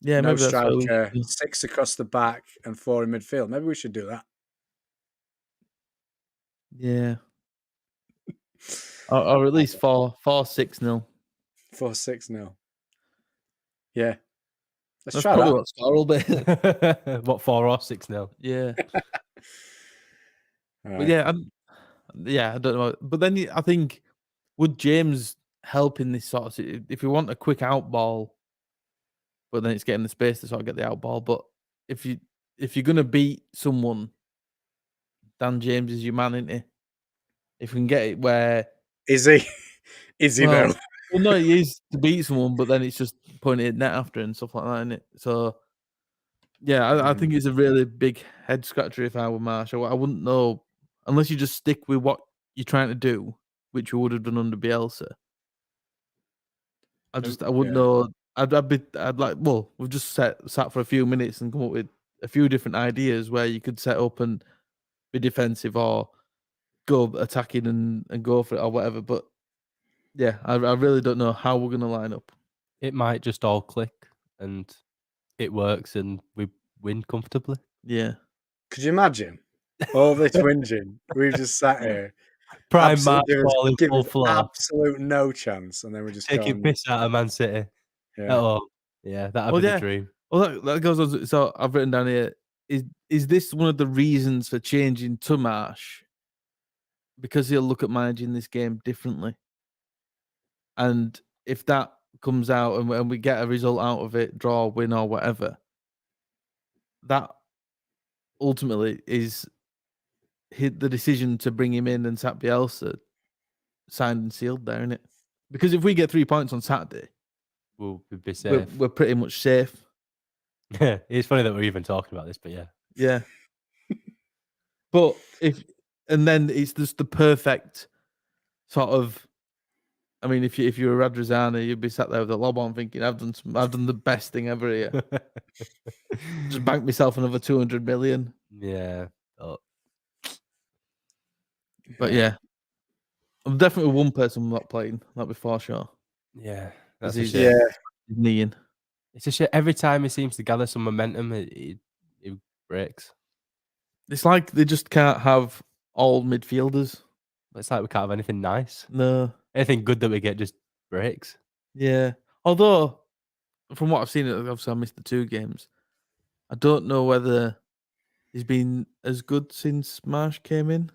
Yeah, no maybe that's striker, 6 across the back and 4 in midfield. Maybe we should do that. Yeah. or at least 4-6-0. 4-6-0. Yeah. Let's That's try probably that. what score will be. What, 4 or 6-0? Yeah. Right. But yeah, I don't know. But then I think, would James help in this sort of, if you want a quick out ball, but then it's getting the space to sort of get the out ball. But if you're gonna beat someone, Dan James is your man, isn't he? If we can get it where Is he? Is he though? Well, no, he is to beat someone, but then it's just pointing it net after and stuff like that, isn't it? So yeah, I think it's a really big head scratcher if I were Marsh. I wouldn't know unless you just stick with what you're trying to do, which we would have done under Bielsa. I wouldn't know. We've just sat for a few minutes and come up with a few different ideas where you could set up and be defensive or go attacking and go for it or whatever. But yeah, I really don't know how we're gonna line up. It might just all click and it works and we win comfortably. Yeah. Could you imagine all this whinging? We've just sat here. Prime Marsh ball in full flow. Absolute no chance, and then we're just taking piss out of Man City. Yeah. Oh, yeah, that'd be the dream. Well, that goes on. So I've written down here: is this one of the reasons for changing to Marsh? Because he'll look at managing this game differently, and if that comes out and we get a result out of it, draw, win, or whatever, that ultimately is the decision to bring him in and sack Bielsa signed and sealed there, isn't it? Because if we get 3 points on Saturday, we'll be safe. We're pretty much safe. It's funny that we're even talking about this, but yeah. Yeah. But then it's just the perfect sort of. I mean, if you're a Radrazana, you'd be sat there with a lob on, thinking, "I've done the best thing ever here. Just bank myself another 200 million." Yeah. But yeah, I'm definitely one person not playing. That'd be FarshaAllah. Yeah, that's a shame. He's kneeing. It's a shame. Every time he seems to gather some momentum, it breaks. It's like they just can't have all midfielders. It's like we can't have anything nice. No. Anything good that we get just breaks. Yeah. Although, from what I've seen, obviously I missed the 2 games. I don't know whether he's been as good since Marsh came in.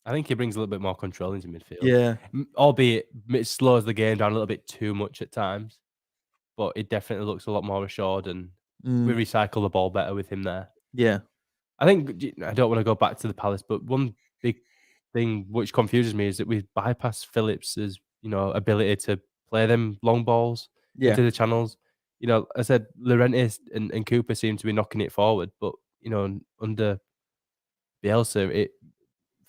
I think he brings a little bit more control into midfield. Yeah. Albeit it slows the game down a little bit too much at times. But it definitely looks a lot more assured and we recycle the ball better with him there. Yeah. I think, I don't want to go back to the Palace, but one big thing which confuses me is that we bypass Phillips' ability to play them long balls into the channels. I said Llorente and Cooper seem to be knocking it forward, but under Bielsa,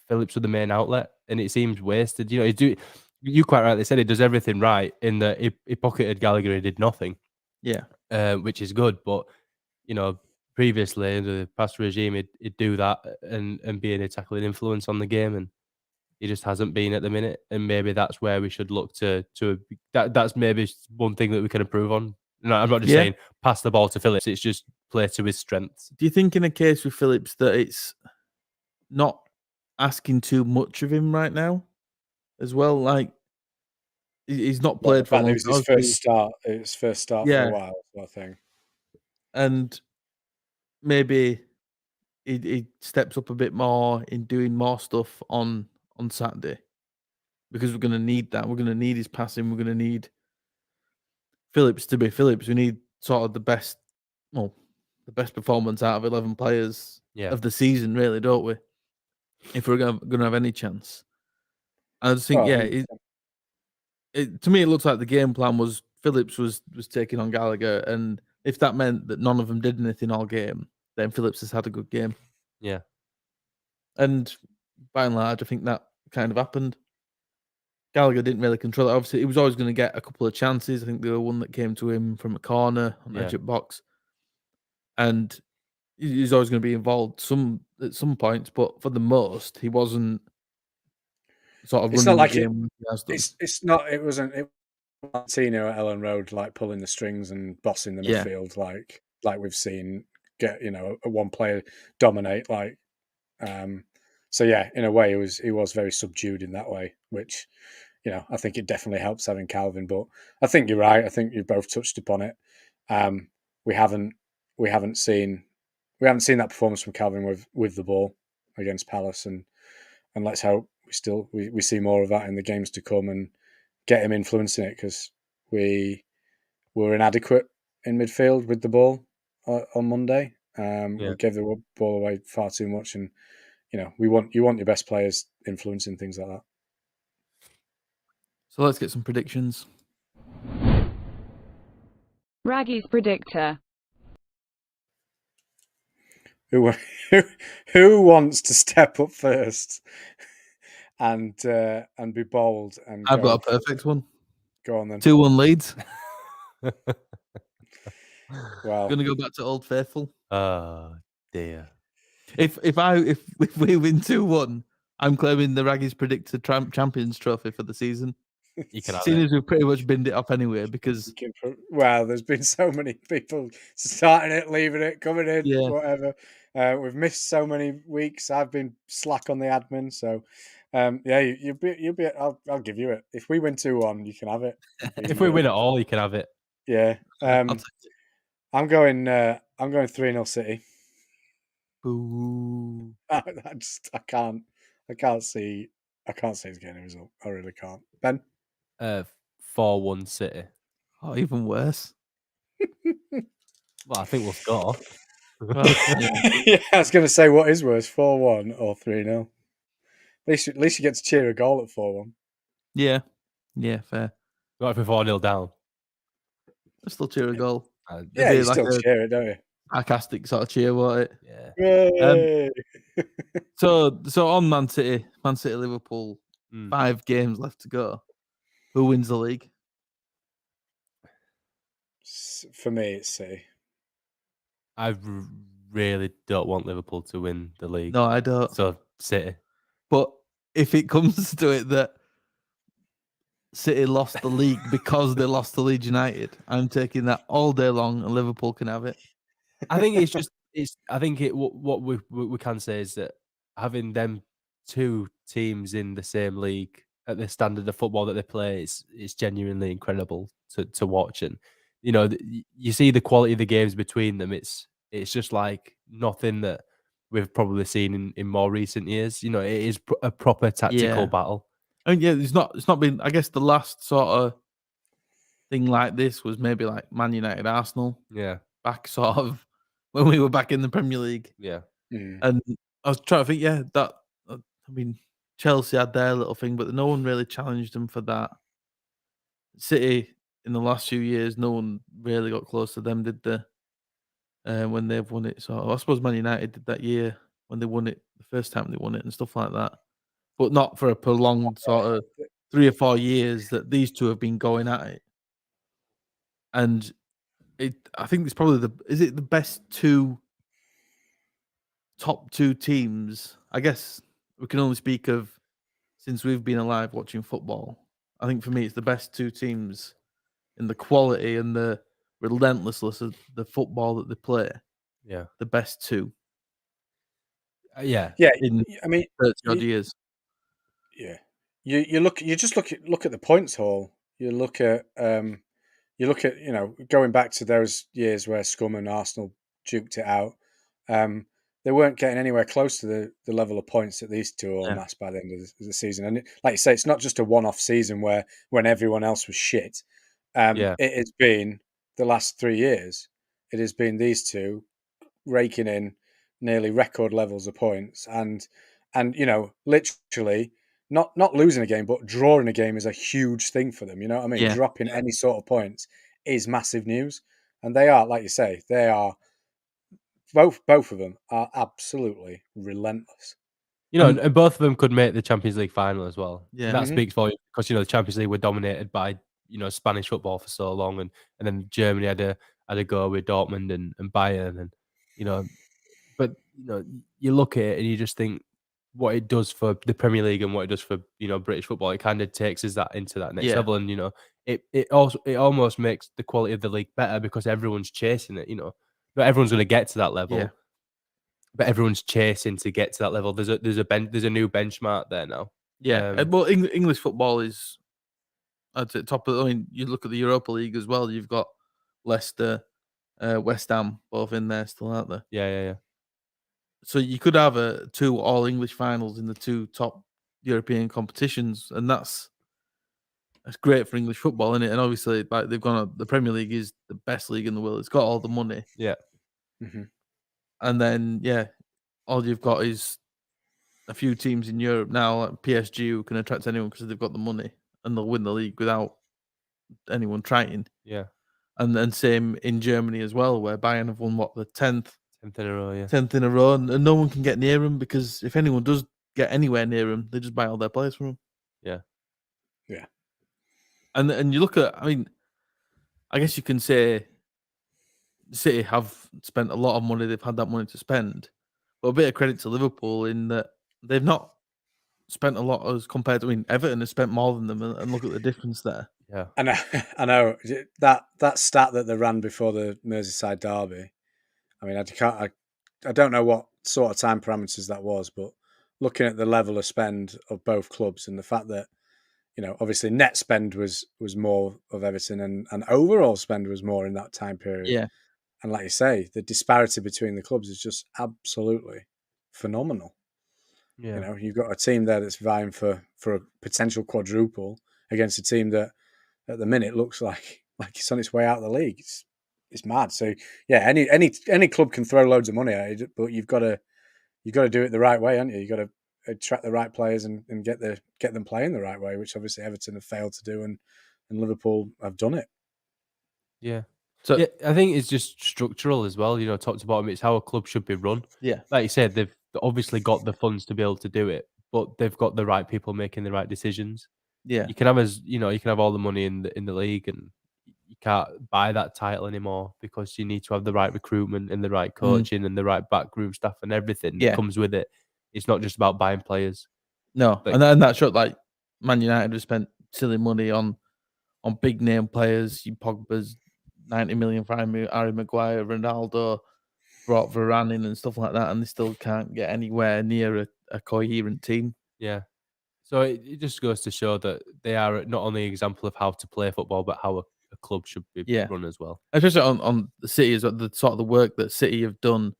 Phillips was the main outlet, and it seems wasted. You quite rightly said he does everything right in that he pocketed Gallagher and did nothing. Yeah, which is good, but previously in the past regime, he'd do that and be a tackling influence on the game, and he just hasn't been at the minute. And maybe that's where we should look to that's maybe one thing that we can improve on. No, I'm not just saying pass the ball to Phillips. It's just play to his strengths. Do you think in a case with Phillips that it's not asking too much of him right now as well? Like he's not played for a long time. It was his first start for a while, sort of thing. And maybe he steps up a bit more in doing more stuff on Saturday, because we're going to need that. We're going to need his passing. We're going to need Phillips to be Phillips. We need sort of the best performance out of 11 players of the season, really, don't we? If we're going to have any chance. I just think, to me, it looks like the game plan was Phillips was taking on Gallagher, and if that meant that none of them did anything all game, then Phillips has had a good game. Yeah. And by and large, I think that kind of happened. Gallagher didn't really control it. Obviously, he was always going to get a couple of chances. I think there were one that came to him from a corner on the edge of box. And he's always going to be involved at some points, but for the most, he wasn't sort of It's running not like the game. it's not. It wasn't. It Martino at Ellen Road, like pulling the strings and bossing the midfield, like we've seen get a one player dominate. Like, so yeah, in a way, he was very subdued in that way, which I think it definitely helps having Calvin. But I think you're right. I think you both touched upon it. We haven't seen that performance from Calvin with the ball against Palace, and let's hope we see more of that in the games to come and get him influencing it, because we were inadequate in midfield with the ball on Monday. We gave the ball away far too much, and you want your best players influencing things like that. So let's get some predictions. Raggy's predictor. Who wants to step up first and be bold? And I've got a perfect one. Go on then. 2-1 Leeds. Well, gonna go back to Old Faithful. Oh dear. If we win 2-1, I'm claiming the Raggy's predictor Champions Trophy for the season. You can have Seeing it. as we've pretty much binned it off anyway, because there's been so many people starting it, leaving it, coming in, whatever. We've missed so many weeks. I've been slack on the admin, so you'll be. I'll give you it. If we win 2-1, you can have it. If we win it all, you can have it. Yeah. I'm going 3-0 City. Boo. I can't see us getting a result. I really can't. Ben? 4-1 City. Oh, even worse. Well, I think we'll score. Well, yeah, I was going to say, what is worse, 4-1 or 3-0? At least you get to cheer a goal at 4-1. Yeah, fair. What if we're 4-0 down? I still cheer a goal. Yeah, you still cheer it, don't you? Sarcastic sort of cheer, won't it? Yeah. So on Man City Liverpool, 5 games left to go. Who wins the league? For me, it's City. I really don't want Liverpool to win the league. No, I don't. So City. But if it comes to it that City lost the league because they lost to Leeds United, I'm taking that all day long, and Liverpool can have it. I think what we can say is that having them 2 teams in the same league at the standard of football that they play is genuinely incredible to watch. And you see the quality of the games between them. It's just like nothing that we've probably seen in more recent years. It is a proper tactical battle. And it's not been. I guess the last sort of thing like this was maybe like Man United, Arsenal. Yeah, back sort of when we were back in the Premier League. Yeah, and I was trying to think. Yeah, that I mean, Chelsea had their little thing, but no one really challenged them for that. City in the last few years, no one really got close to them, did they? When they've won it, so I suppose Man United did that year when they won it, the first time they won it, and stuff like that. But not for a prolonged sort of 3 or 4 years that these two have been going at it. And I think it's probably the best top 2 teams. I guess we can only speak of since we've been alive watching football. I think for me, it's the best 2 teams in the quality and the relentlessness of the football that they play. Yeah, the best 2. Yeah. In 30 odd years. Yeah, you just look at the points haul. You look at going back to those years where Scum and Arsenal duked it out. They weren't getting anywhere close to the level of points that these two all amassed by the end of the season. And like you say, it's not just a one-off season when everyone else was shit. It has been the last 3 years. It has been these two raking in nearly record levels of points, and literally not losing a game, but drawing a game is a huge thing for them. You know what I mean? Yeah. Dropping any sort of points is massive news, and they are, like you say, both of them are absolutely relentless. And both of them could make the Champions League final as well. Yeah, that speaks for you, because the Champions League were dominated by Spanish football for so long, and then Germany had a go with Dortmund and Bayern, and you look at it and you just think what it does for the Premier League and what it does for British football. It kind of takes us into that next level, and it almost makes the quality of the league better because everyone's chasing it. Not everyone's going to get to that level, but everyone's chasing to get to that level. There's a new benchmark there now. Yeah, well, English football is at the top of. I mean, you look at the Europa League as well. You've got Leicester, West Ham, both in there still, aren't there? Yeah. So you could have 2 all English finals in the 2 top European competitions, and that's great for English football, isn't it? And obviously, like they've gone. The Premier League is the best league in the world. It's got all the money. Yeah. Mm-hmm. And then all you've got is a few teams in Europe now, like PSG, who can attract anyone because they've got the money and they'll win the league without anyone trying. Yeah. And then same in Germany as well, where Bayern have won the 10th in a row, yeah. 10th in a row, and no one can get near them because if anyone does get anywhere near them, they just buy all their players from them. Yeah. Yeah. And you look at, I mean, I guess you can say City have spent a lot of money. They've had that money to spend, but a bit of credit to Liverpool in that they've not spent a lot as compared to. I mean, Everton has spent more than them, and look at the difference there. Yeah, I know that stat that they ran before the Merseyside derby. I mean, I don't know what sort of time parameters that was, but looking at the level of spend of both clubs and the fact that obviously net spend was more of Everton and overall spend was more in that time period. Yeah, and like you say, the disparity between the clubs is just absolutely phenomenal. Yeah, you've got a team there that's vying for a potential quadruple against a team that at the minute looks like it's on its way out of the league. It's mad. So yeah, any club can throw loads of money at it, but you've got to do it the right way, haven't you? You've got to attract the right players and get them playing the right way, which obviously Everton have failed to do, and Liverpool have done it. Yeah. So yeah, I think it's just structural as well. Top to bottom, it's how a club should be run. Yeah, like you said, they've obviously got the funds to be able to do it, but they've got the right people making the right decisions. Yeah, you can have all the money in the league, and you can't buy that title anymore because you need to have the right recruitment and the right coaching and the right backroom staff and everything that comes with it. It's not just about buying players. No, and that shot like Man United have spent silly money on big name players. Pogba's 90 million for Harry Maguire, Ronaldo brought Varane in and stuff like that, and they still can't get anywhere near a coherent team. Yeah. So it just goes to show that they are not only an example of how to play football, but how a club should be run as well. Especially on the City, is the sort of the work that City have done.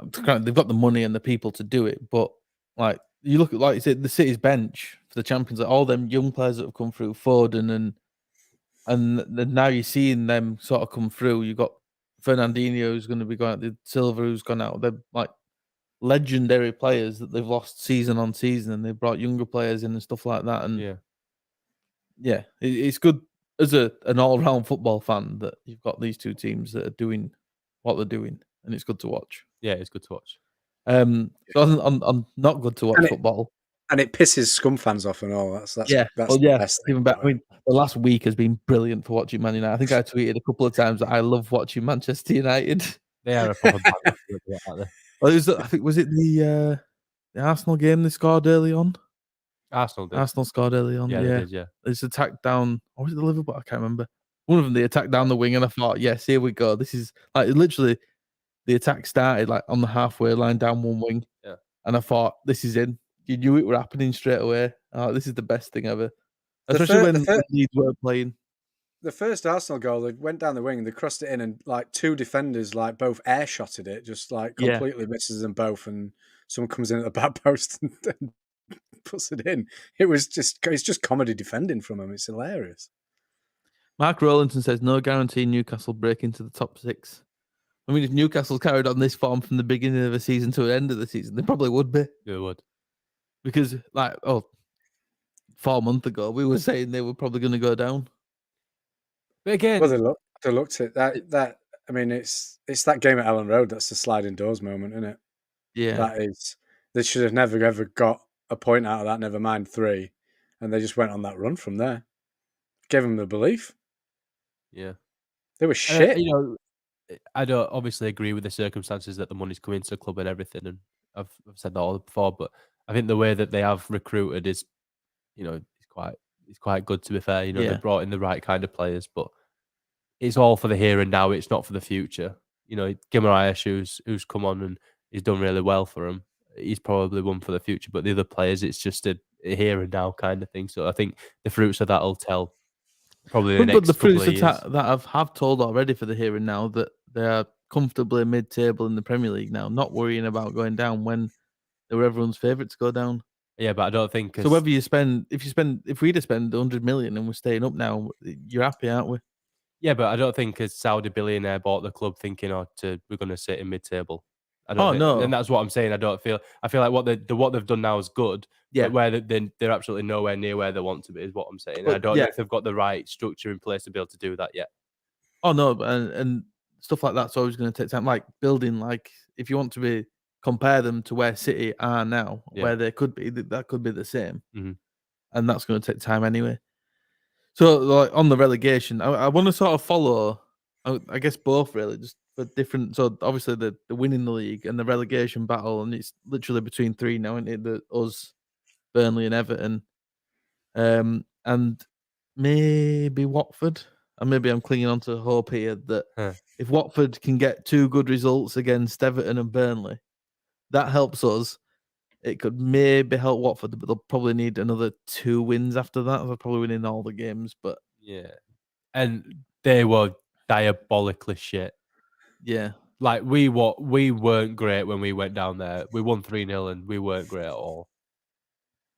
They've got the money and the people to do it, but like you look at, like you said, the City's bench for the Champions League, all them young players that have come through, Foden and now you're seeing them sort of come through. You've got Fernandinho who's going to be going out, the Silva who's gone out. They're like legendary players that they've lost season on season, and they've brought younger players in and stuff like that. And it's good as an all-round football fan that you've got these two teams that are doing what they're doing, and it's good to watch. Yeah, it's good to watch. So on not good to watch football, and it pisses scum fans off and all. That's the best thing. Even better. I mean, the last week has been brilliant for watching Man United. I think I tweeted a couple of times that I love watching Manchester United. They are a proper bad aren't they? Well, was it the Arsenal game they scored early on? Arsenal did. Arsenal scored early on. Yeah, they did, yeah. It's attacked down. Or was it the Liverpool? I can't remember. One of them, they attacked down the wing, and I thought, yes, here we go. This is like literally the attack started like on the halfway line down one wing. Yeah. And I thought, this is in. You knew it were happening straight away. Oh, this is the best thing ever. Especially when Leeds were playing. The first Arsenal goal, they went down the wing and they crossed it in, and like two defenders, like both air shotted it, just like completely misses them both, and someone comes in at the back post and puts it in. It's just comedy defending from him. It's hilarious. Mark Rowlinson says no guarantee Newcastle break into the top 6. I mean, if Newcastle carried on this form from the beginning of the season to the end of the season, they probably would be. They would. Because, 4 months ago, we were saying they were probably going to go down. But again, well, they looked at that. I mean, it's that game at Ellen Road. That's the sliding doors moment, isn't it? Yeah, that is. They should have never ever got a point out of that. Never mind 3, and they just went on that run from there. Gave them the belief. Yeah, they were shit. I don't obviously agree with the circumstances that the money's come into the club and everything, and I've said that all before. But I think the way that they have recruited is, it's quite good, to be fair. They brought in the right kind of players, but it's all for the here and now. It's not for the future. Guimaraes, who's come on and he's done really well for him. He's probably one for the future, but the other players, it's just a here and now kind of thing. So I think the fruits of that will tell probably the next But the couple fruits of years. that have told already for the here and now that they are comfortably mid-table in the Premier League now, not worrying about going down when they were everyone's favourite to go down. Yeah, but I don't think so. Whether if we'd have spent 100 million and we're staying up now, you're happy, aren't we? Yeah, but I don't think a Saudi billionaire bought the club thinking, we're going to sit in mid-table. No, and that's what I'm saying. I feel like what they've done now is good. Yeah, but where they're absolutely nowhere near where they want to be is what I'm saying. And I don't know if they've got the right structure in place to be able to do that yet. Oh no, and stuff like that's always going to take time. Like building, like if you want to compare them to where City are now, where they could be, that could be the same, and that's going to take time anyway. So, like on the relegation, I want to sort of follow, I guess both really, just for different. So, obviously the winning the league and the relegation battle, and it's literally between three now, isn't it? Us, Burnley, and Everton, and maybe Watford. And maybe I'm clinging on to hope here that if Watford can get 2 good results against Everton and Burnley, that helps us. It could maybe help Watford, but they'll probably need another 2 wins after that. They're probably winning all the games, but yeah, and they were diabolically shit. Yeah, like we weren't great when we went down there. We won 3-0 and we weren't great at all.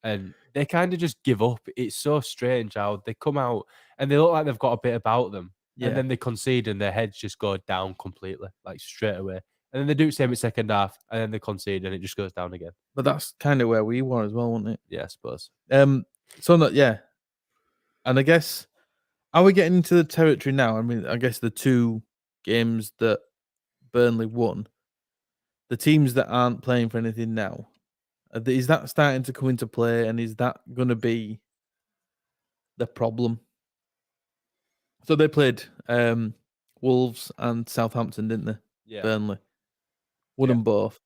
And they kind of just give up. It's so strange how they come out and they look like they've got a bit about them. Yeah. And then they concede and their heads just go down completely, like straight away. And then they do the same in second half, and then they concede and it just goes down again. But that's kind of where we were as well, wasn't it? Yeah, I suppose. Yeah. And I guess, are we getting into the territory now? I mean, I guess the 2 games that Burnley won, the teams that aren't playing for anything now, is that starting to come into play, and is that going to be the problem? So they played Wolves and Southampton, didn't they? Yeah. Burnley. Won them both.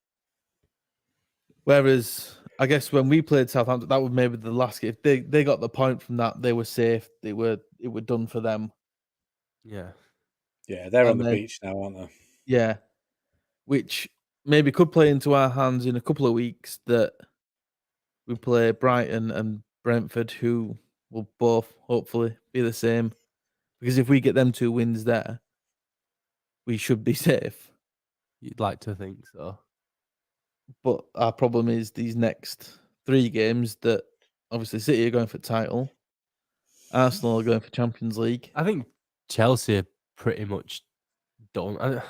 Whereas, I guess when we played Southampton, that was maybe the last game. If they got the point from that, they were safe. It were done for them. Yeah. Yeah, they're on the beach now, aren't they? Yeah. Which maybe could play into our hands in a couple of weeks, that we play Brighton and Brentford, who will both hopefully be the same. Because if we get them 2 wins there, we should be safe. You'd like to think so. But our problem is these next 3 games that obviously City are going for title, Arsenal are going for Champions League. I think Chelsea are pretty much done.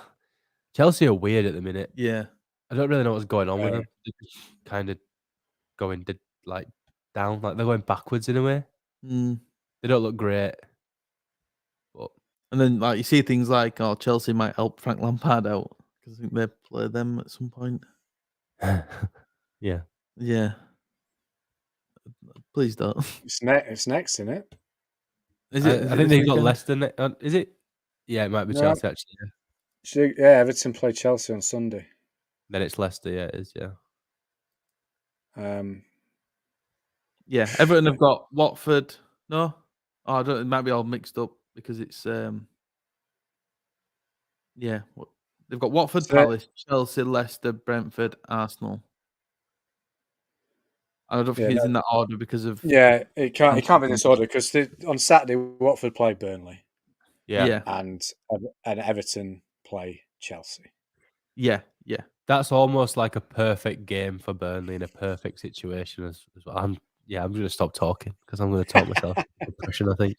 Chelsea are weird at the minute. Yeah. I don't really know what's going on with them. They're just kind of going down, like they're going backwards in a way. They don't look great. But and then you see things like, Chelsea might help Frank Lampard out because I think they play them at some point. Yeah. Yeah. Please don't. It's next, isn't it? Is it? I think they've got Leicester. Is it? Yeah, it might be Chelsea actually. Yeah, Everton play Chelsea on Sunday. Then it's Leicester. Yeah, it is. Yeah. Yeah, Everton have got Watford. No, I don't. It might be all mixed up because it's yeah, they've got Watford, Palace, Chelsea, Leicester, Brentford, Arsenal. I don't think it's in that order because of it can't be in this order because on Saturday Watford play Burnley. Yeah. And Everton play Chelsea. Yeah. That's almost like a perfect game for Burnley in a perfect situation as well. I'm going to stop talking because I'm going to talk myself into depression, I think.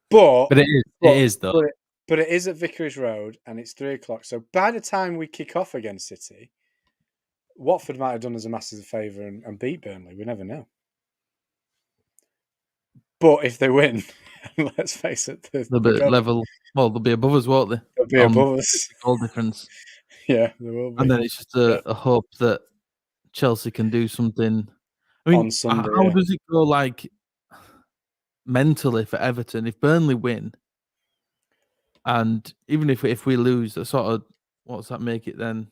But it is though. But it is at Vicarage Road and it's 3:00. So by the time we kick off against City, Watford might have done us a massive favour and beat Burnley. We never know. But if they win, let's face it, they'll be level. Well, they'll be above us, won't they? They'll be above us. Goal difference. Yeah, there will be. And then it's just a hope that Chelsea can do something. I mean, on Sunday, how does it go mentally for Everton if Burnley win? And even if we lose, the sort of what's that make it then?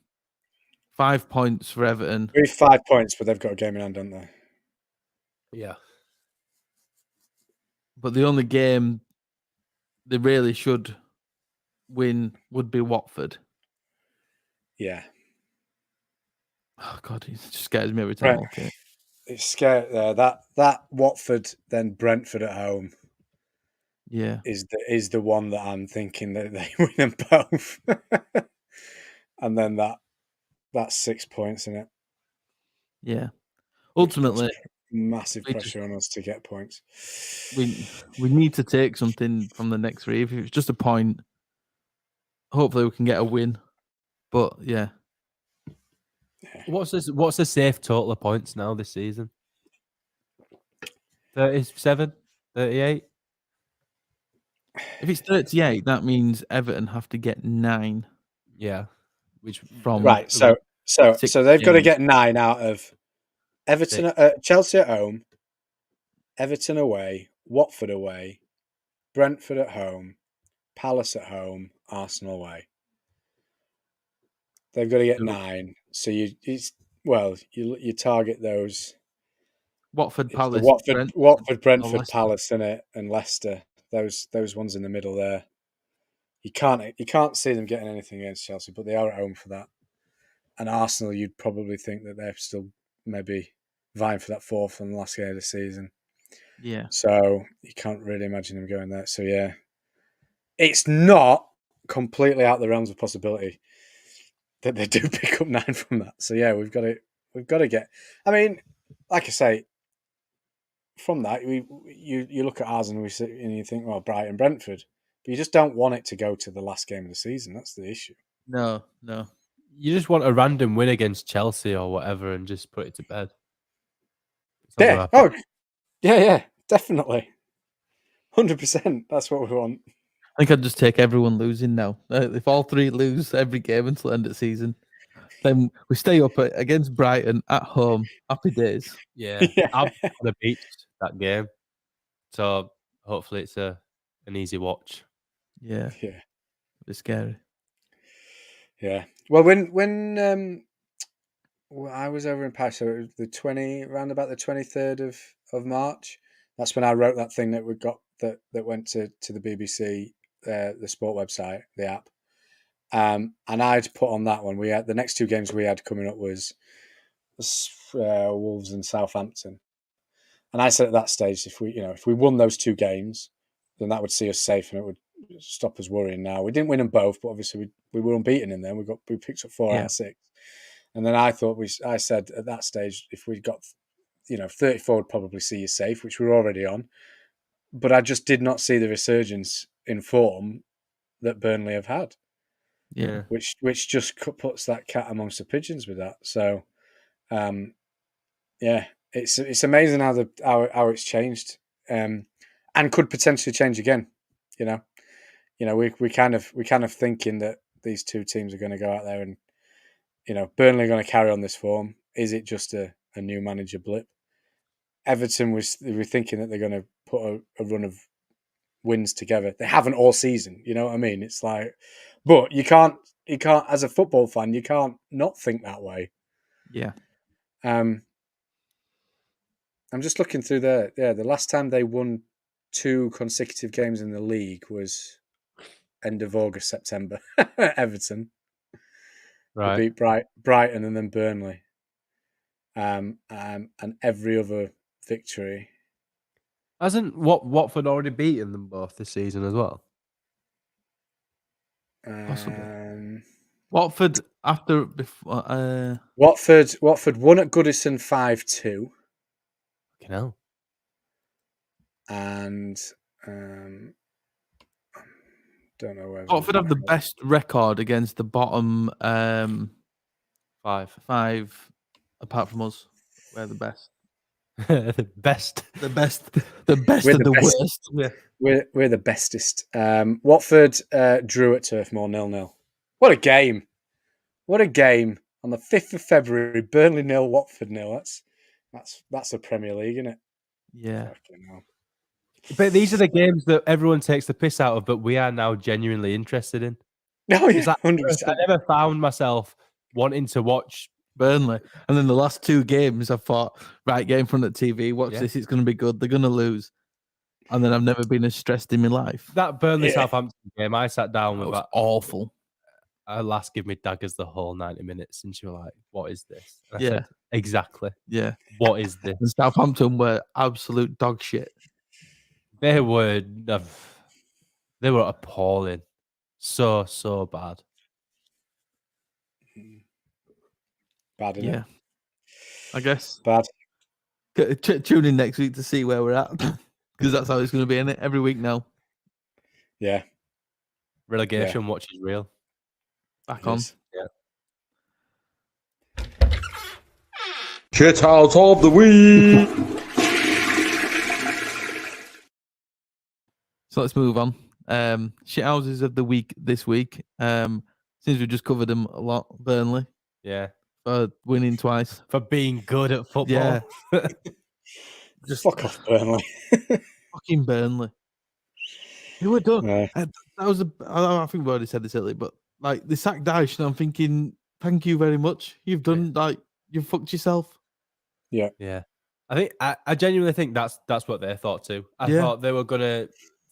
5 points for Everton. We've 5 points, but they've got a game in hand, don't they? Yeah. But the only game they really should win would be Watford. Yeah. Oh God, it just scares me every time I look at it. It's scary there. That Watford, then Brentford at home. Yeah, is the one that I'm thinking that they win them both, and then that's 6 points in it. yeah. Ultimately, massive pressure on us to get points. We need to take something from the next 3. If it's just a point, hopefully we can get a win. But yeah. What's the safe total of points now this season? 37? 38? If it's 38, that means Everton have to get 9. Yeah. Which from right, so they've got to get 9 out of Everton, Chelsea at home, Everton away, Watford away, Brentford at home, Palace at home, Arsenal away. They've got to get 9. So you target those. Watford, Palace, Watford, Brentford, Palace, innit, and Leicester. Those ones in the middle there. You can't see them getting anything against Chelsea, but they are at home for that. And Arsenal, you'd probably think that they're still maybe vying for that 4th on the last game of the season. Yeah. So you can't really imagine them going there. So yeah, it's not completely out of the realms of possibility that they do pick up 9 from that. So yeah, we've got to get. I mean, like I say, from that you look at ours and you think, well, Brighton, Brentford, but you just don't want it to go to the last game of the season. That's the issue. No. You just want a random win against Chelsea or whatever and just put it to bed. Yeah. Oh, yeah, definitely. 100%. That's what we want. I think I'd just take everyone losing now. If all 3 lose every game until the end of the season, then we stay up against Brighton at home. Happy days. Yeah. I'll be on the beach that game. So hopefully it's an easy watch. Yeah. It's scary. Yeah. Well, when I was over in Paris, so it was around about the 23rd of March. That's when I wrote that thing that we got that went to the BBC, the sport website, the app. And I'd put on that one. We had the next 2 games we had coming up was Wolves and Southampton. And I said at that stage, if we won those 2 games, then that would see us safe and it would stop us worrying. Now we didn't win them both, but obviously we were unbeaten in them. We picked up 4 out of 6. And then I said at that stage, if we got 34 would probably see you safe, which we're already on. But I just did not see the resurgence in form that Burnley have had. Yeah. Which just puts that cat amongst the pigeons with that. So, yeah, it's amazing how it's changed, and could potentially change again. We kind of thinking that these 2 teams are going to go out there and Burnley are going to carry on this form. Is it just a new manager blip? Everton we're thinking that they're going to put a run of wins together. They haven't all season. You know what I mean? It's like, but you can't as a football fan, you can't not think that way. Yeah. I'm just looking through the last time they won 2 consecutive games in the league was end of August, September. Everton. Right. They beat Brighton and then Burnley. And every other victory. Hasn't Watford already beaten them both this season as well? Possibly. Watford Watford won at Goodison 5-2. Hell. And don't know where Watford have the best record against the bottom 5 apart from us. We're the best. The best of the worst. Yeah. We're the bestest. Watford drew at Turf Moor 0-0. What a game! What a game on the 5th of February. Burnley 0, Watford 0. That's a Premier League, isn't it? Yeah. But these are the games that everyone takes the piss out of, but we are now genuinely interested in. No, It's yeah, like 100%. I never found myself wanting to watch Burnley. And then the last 2 games, I thought, right, get in front of the TV, watch this, it's going to be good. They're going to lose. And then I've never been as stressed in my life. that Burnley Southampton game. I sat down with that. Awful. Lass give me daggers the whole 90 minutes, and she was like, "What is this?" And I Yeah. said, "Exactly. Yeah. What is this?" And Southampton were absolute dog shit. They were appalling. So bad. Bad, isn't Yeah. it? I guess. Bad. Tune in next week to see where we're at. Because that's how it's going to be, innit? Every week now. Yeah. Relegation watch is real. Back on. Yeah. Shit out of the week. So let's move on. Shit houses of the week this week. Since we just covered them a lot, Burnley. Yeah. For winning twice. For being good at football. Yeah. Just fuck off, Burnley. Fucking Burnley. Who were done? Yeah. That was I think we already said this earlier, but like they sacked Dyche, and I'm thinking, thank you very much. You've done you've fucked yourself. Yeah. Yeah. I think I genuinely think that's what they thought too. I Yeah. thought they were gonna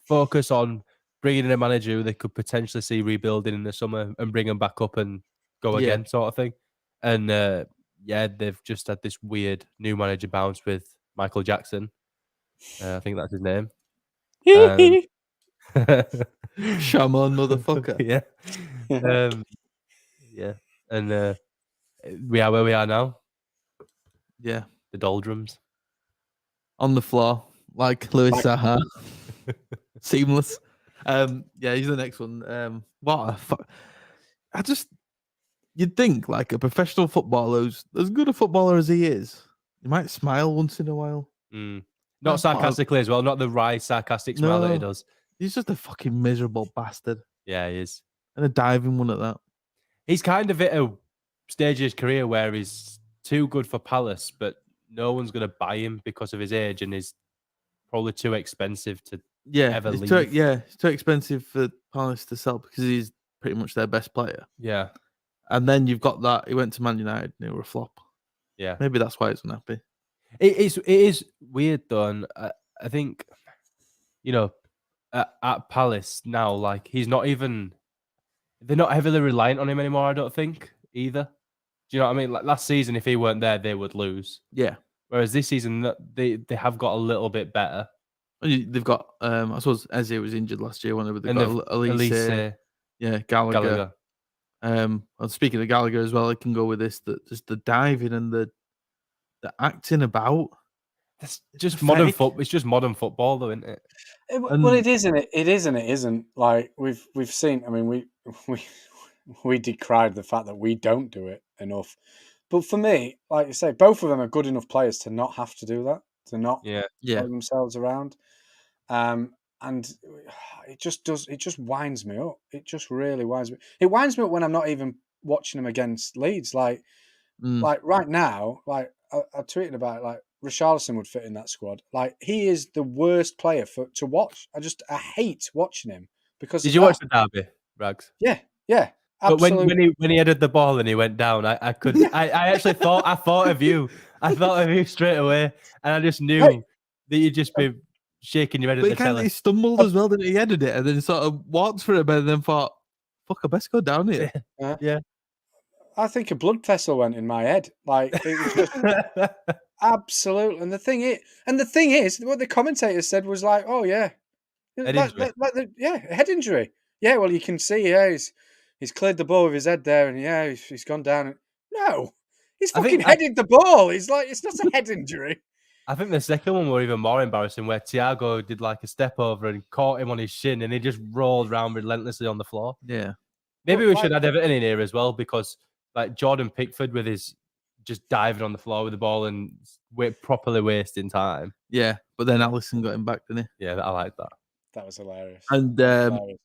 focus on bringing in a manager who they could potentially see rebuilding in the summer and bring them back up and go again, sort of thing. And they've just had this weird new manager bounce with Michael Jackson. I think that's his name. Shaman motherfucker. Yeah. Yeah. And we are where we are now. Yeah. The doldrums. On the floor, like Louis Saha. Seamless. Yeah, he's the next one. What a fuck. You'd think like a professional footballer who's as good a footballer as he is, he might smile once in a while. Not sarcastically as well, not the wry sarcastic smile that he does. He's just a fucking miserable bastard. Yeah, he is. And a diving one at that. He's kind of at a stage of his career where he's too good for Palace, but no one's going to buy him because of his age, and he's probably too expensive to ever leave. It's too expensive for Palace to sell because he's pretty much their best player. Yeah. And then you've got that he went to Man United and they were a flop. Yeah. Maybe that's why he's unhappy. It is weird though, and I think, at Palace now, like they're not heavily reliant on him anymore, I don't think, either. Do you know what I mean? Like last season, if he weren't there, they would lose. Yeah. Whereas this season, they have got a little bit better. They've got, I suppose Eze was injured last year, whenever they've got Elise, Gallagher. And speaking of Gallagher as well, I can go with this, that just the diving and the acting about. That's just modern football. It's just modern football, though, isn't it? Well, it is, and it is, and it isn't. Like we've seen. I mean, we decried the fact that we don't do it enough. But for me, like you say, both of them are good enough players to not have to do that, to not throw themselves around. And it just winds me up. It just really winds me. It winds me up when I'm not even watching them against Leeds. Like right now, like I tweeted about it, like FarshaAllah would fit in that squad. Like he is the worst player to watch. I hate watching him because. Did you watch the derby, Rags? Yeah. Absolutely. But when he headed the ball and he went down, I actually thought of you. I thought of you straight away, and I just knew that you'd just be shaking your head at the telly. He stumbled as well, didn't he? He headed it and then sort of walked for a bit and then thought, "Fuck, I best go down here." Yeah. I think a blood vessel went in my head. Like it was just absolute. And the thing is, what the commentator said was like, "Oh yeah, head injury. Yeah, well, you can see, he's cleared the ball with his head there, and he's gone down. No, he's fucking headed the ball. He's like, it's not a head injury." I think the second one were even more embarrassing, where Thiago did like a step over and caught him on his shin, and he just rolled around relentlessly on the floor. Yeah, maybe we should add Everton in here as well, because like Jordan Pickford with his just diving on the floor with the ball and properly wasting time. Yeah, but then Alisson got him back, didn't he? Yeah, I like that. That was hilarious. And I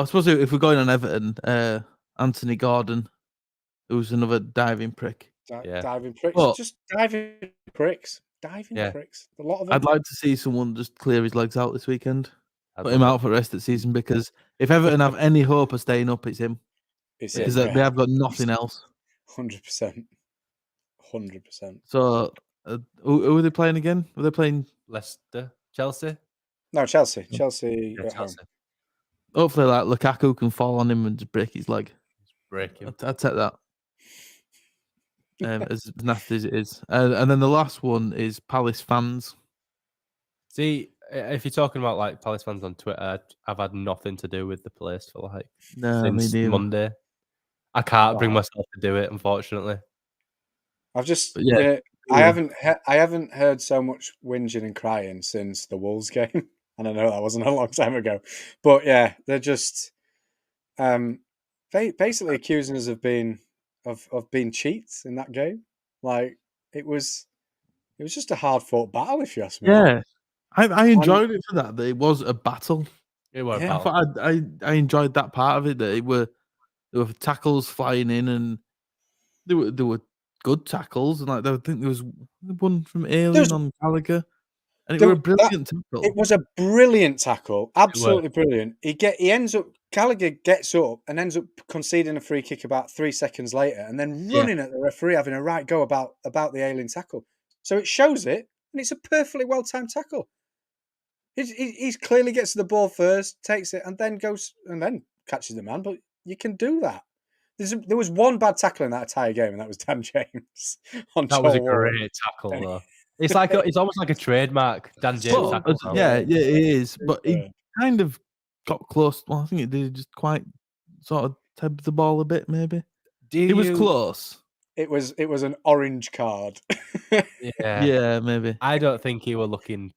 suppose if we're going on Everton, Anthony Gordon, who's another diving prick. Diving pricks. Just diving pricks. diving Yeah. pricks. A lot of them. I'd like to see someone just clear his legs out this weekend. I'd Put him love out for the rest of the season, because if Everton have any hope of staying up, it's him. It's Because it, they have got nothing else. 100%. 100%. So, who are they playing again? Were they playing Leicester, Chelsea? No, Chelsea. Chelsea Yeah, at home. Chelsea. Hopefully, like Lukaku can fall on him and just break his leg. Break him. I'd take that. As nasty as it is. And then the last one is Palace fans. See, if you're talking about like Palace fans on Twitter, I've had nothing to do with the place for like since Monday. I can't bring myself to do it, unfortunately. I've just yeah, I haven't heard so much whinging and crying since the Wolves game, and I know that wasn't a long time ago, but yeah, they're just basically accusing us of being cheats in that game. Like it was just a hard fought battle, if you ask me. Yeah, I enjoyed it for that. That it was a battle. It was. Yeah. A battle. I thought I enjoyed that part of it. That there were tackles flying in, and there were good tackles, and like I think there was one from Alien on Gallagher, and it was a brilliant tackle. It was a brilliant tackle, absolutely brilliant. Gallagher gets up and ends up conceding a free kick about 3 seconds later, and then running at the referee having a right go about the Alien tackle. So it shows it, and it's a perfectly well timed tackle. He clearly gets to the ball first, takes it, and then goes and then catches the man. But you can do that. There was one bad tackle in that entire game, and that was Dan James. That was a great tackle, though. It's like it's almost like a trademark Dan James tackle. Yeah, it is. But he kind of got close. Well, I think it did just quite sort of tap the ball a bit, maybe. It was close. It was an orange card. Yeah, maybe. I don't think he were looking.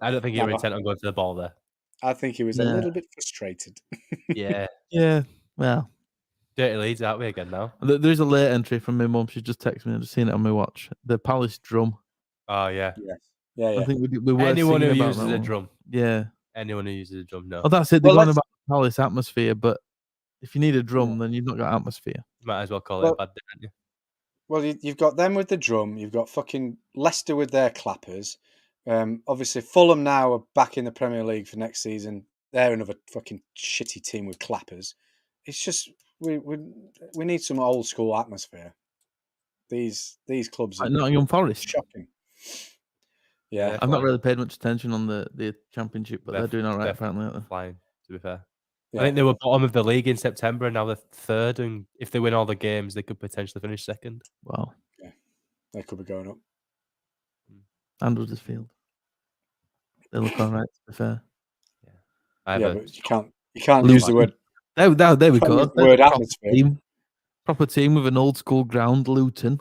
I don't think he were intent on going to the ball there. I think he was a little bit frustrated. Yeah. Yeah. Well, Dirty Leeds, aren't we again now? There's a late entry from my mum. She just texted me. I've just seen it on my watch. The Palace drum. Oh yeah. Yeah. I think we were anyone who about uses a drum. Yeah. Anyone who uses a drum, no. Oh, that's it. They're going about Palace atmosphere, but if you need a drum, then you've not got atmosphere. Might as well call it a bad day, haven't you? Well, you've got them with the drum. You've got fucking Leicester with their clappers. Obviously, Fulham now are back in the Premier League for next season. They're another fucking shitty team with clappers. It's just we need some old school atmosphere. These clubs are Nottingham Forest. Shocking. Yeah, I've not really paid much attention on the championship, but they're doing all right apparently. Aren't they? Flying, to be fair. Yeah. I think they were bottom of the league in September, and now they're third. And if they win all the games, they could potentially finish second. Wow. Yeah, they could be going up. And Huddersfield. They look all right, to be fair. Yeah, but you can't use the word. There we go. The word atmosphere. Proper team with an old school ground, Luton.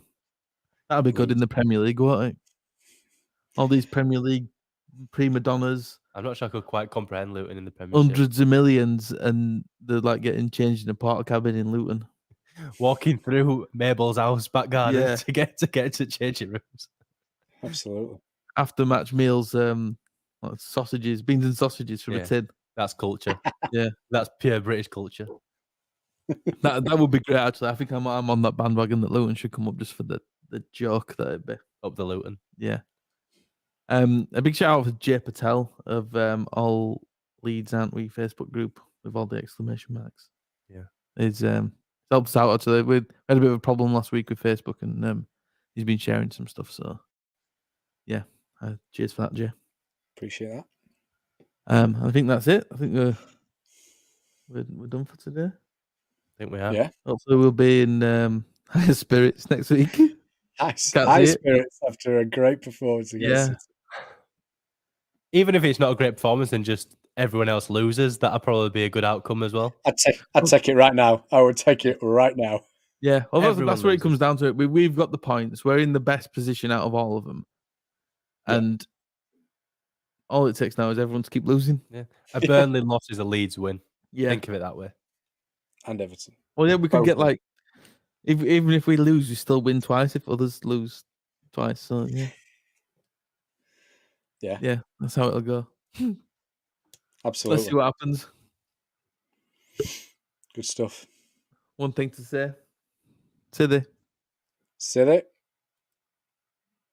That'll be good in the Premier League, won't it? All these Premier League prima donnas. I'm not sure I could quite comprehend Luton in the Premiership. Hundreds of millions, and they're like getting changed in a porta cabin in Luton. Walking through Mabel's house back garden to get to changing rooms. Absolutely. After match meals, sausages, beans and sausages from a tin. That's culture. Yeah, that's pure British culture. That would be great. Actually, I think I'm on that bandwagon that Luton should come up just for the joke that it'd be up the Luton. Yeah. A big shout out for Jay Patel of All Leeds, aren't we? Facebook group with all the exclamation marks. Yeah, he's helped us out. Actually, we had a bit of a problem last week with Facebook, and he's been sharing some stuff. So, yeah, cheers for that, Jay. Appreciate that. I think that's it. I think we're done for today. I think we are. Yeah. Hopefully, we'll be in higher spirits next week. High spirits after a great performance against City. Even if it's not a great performance and just everyone else loses, that'll probably be a good outcome as well. I'd take it right now. I would take it right now. Yeah, well, that's where it comes down to it. We've got the points. We're in the best position out of all of them. And all it takes now is everyone to keep losing. Yeah. A Burnley loss is a Leeds win. Yeah. Think of it that way. And Everton. Well, yeah, we could get like, even if we lose, we still win twice if others lose twice. So, yeah. Yeah, that's how it'll go. Absolutely. Let's see what happens. Good stuff. One thing to say. City. City.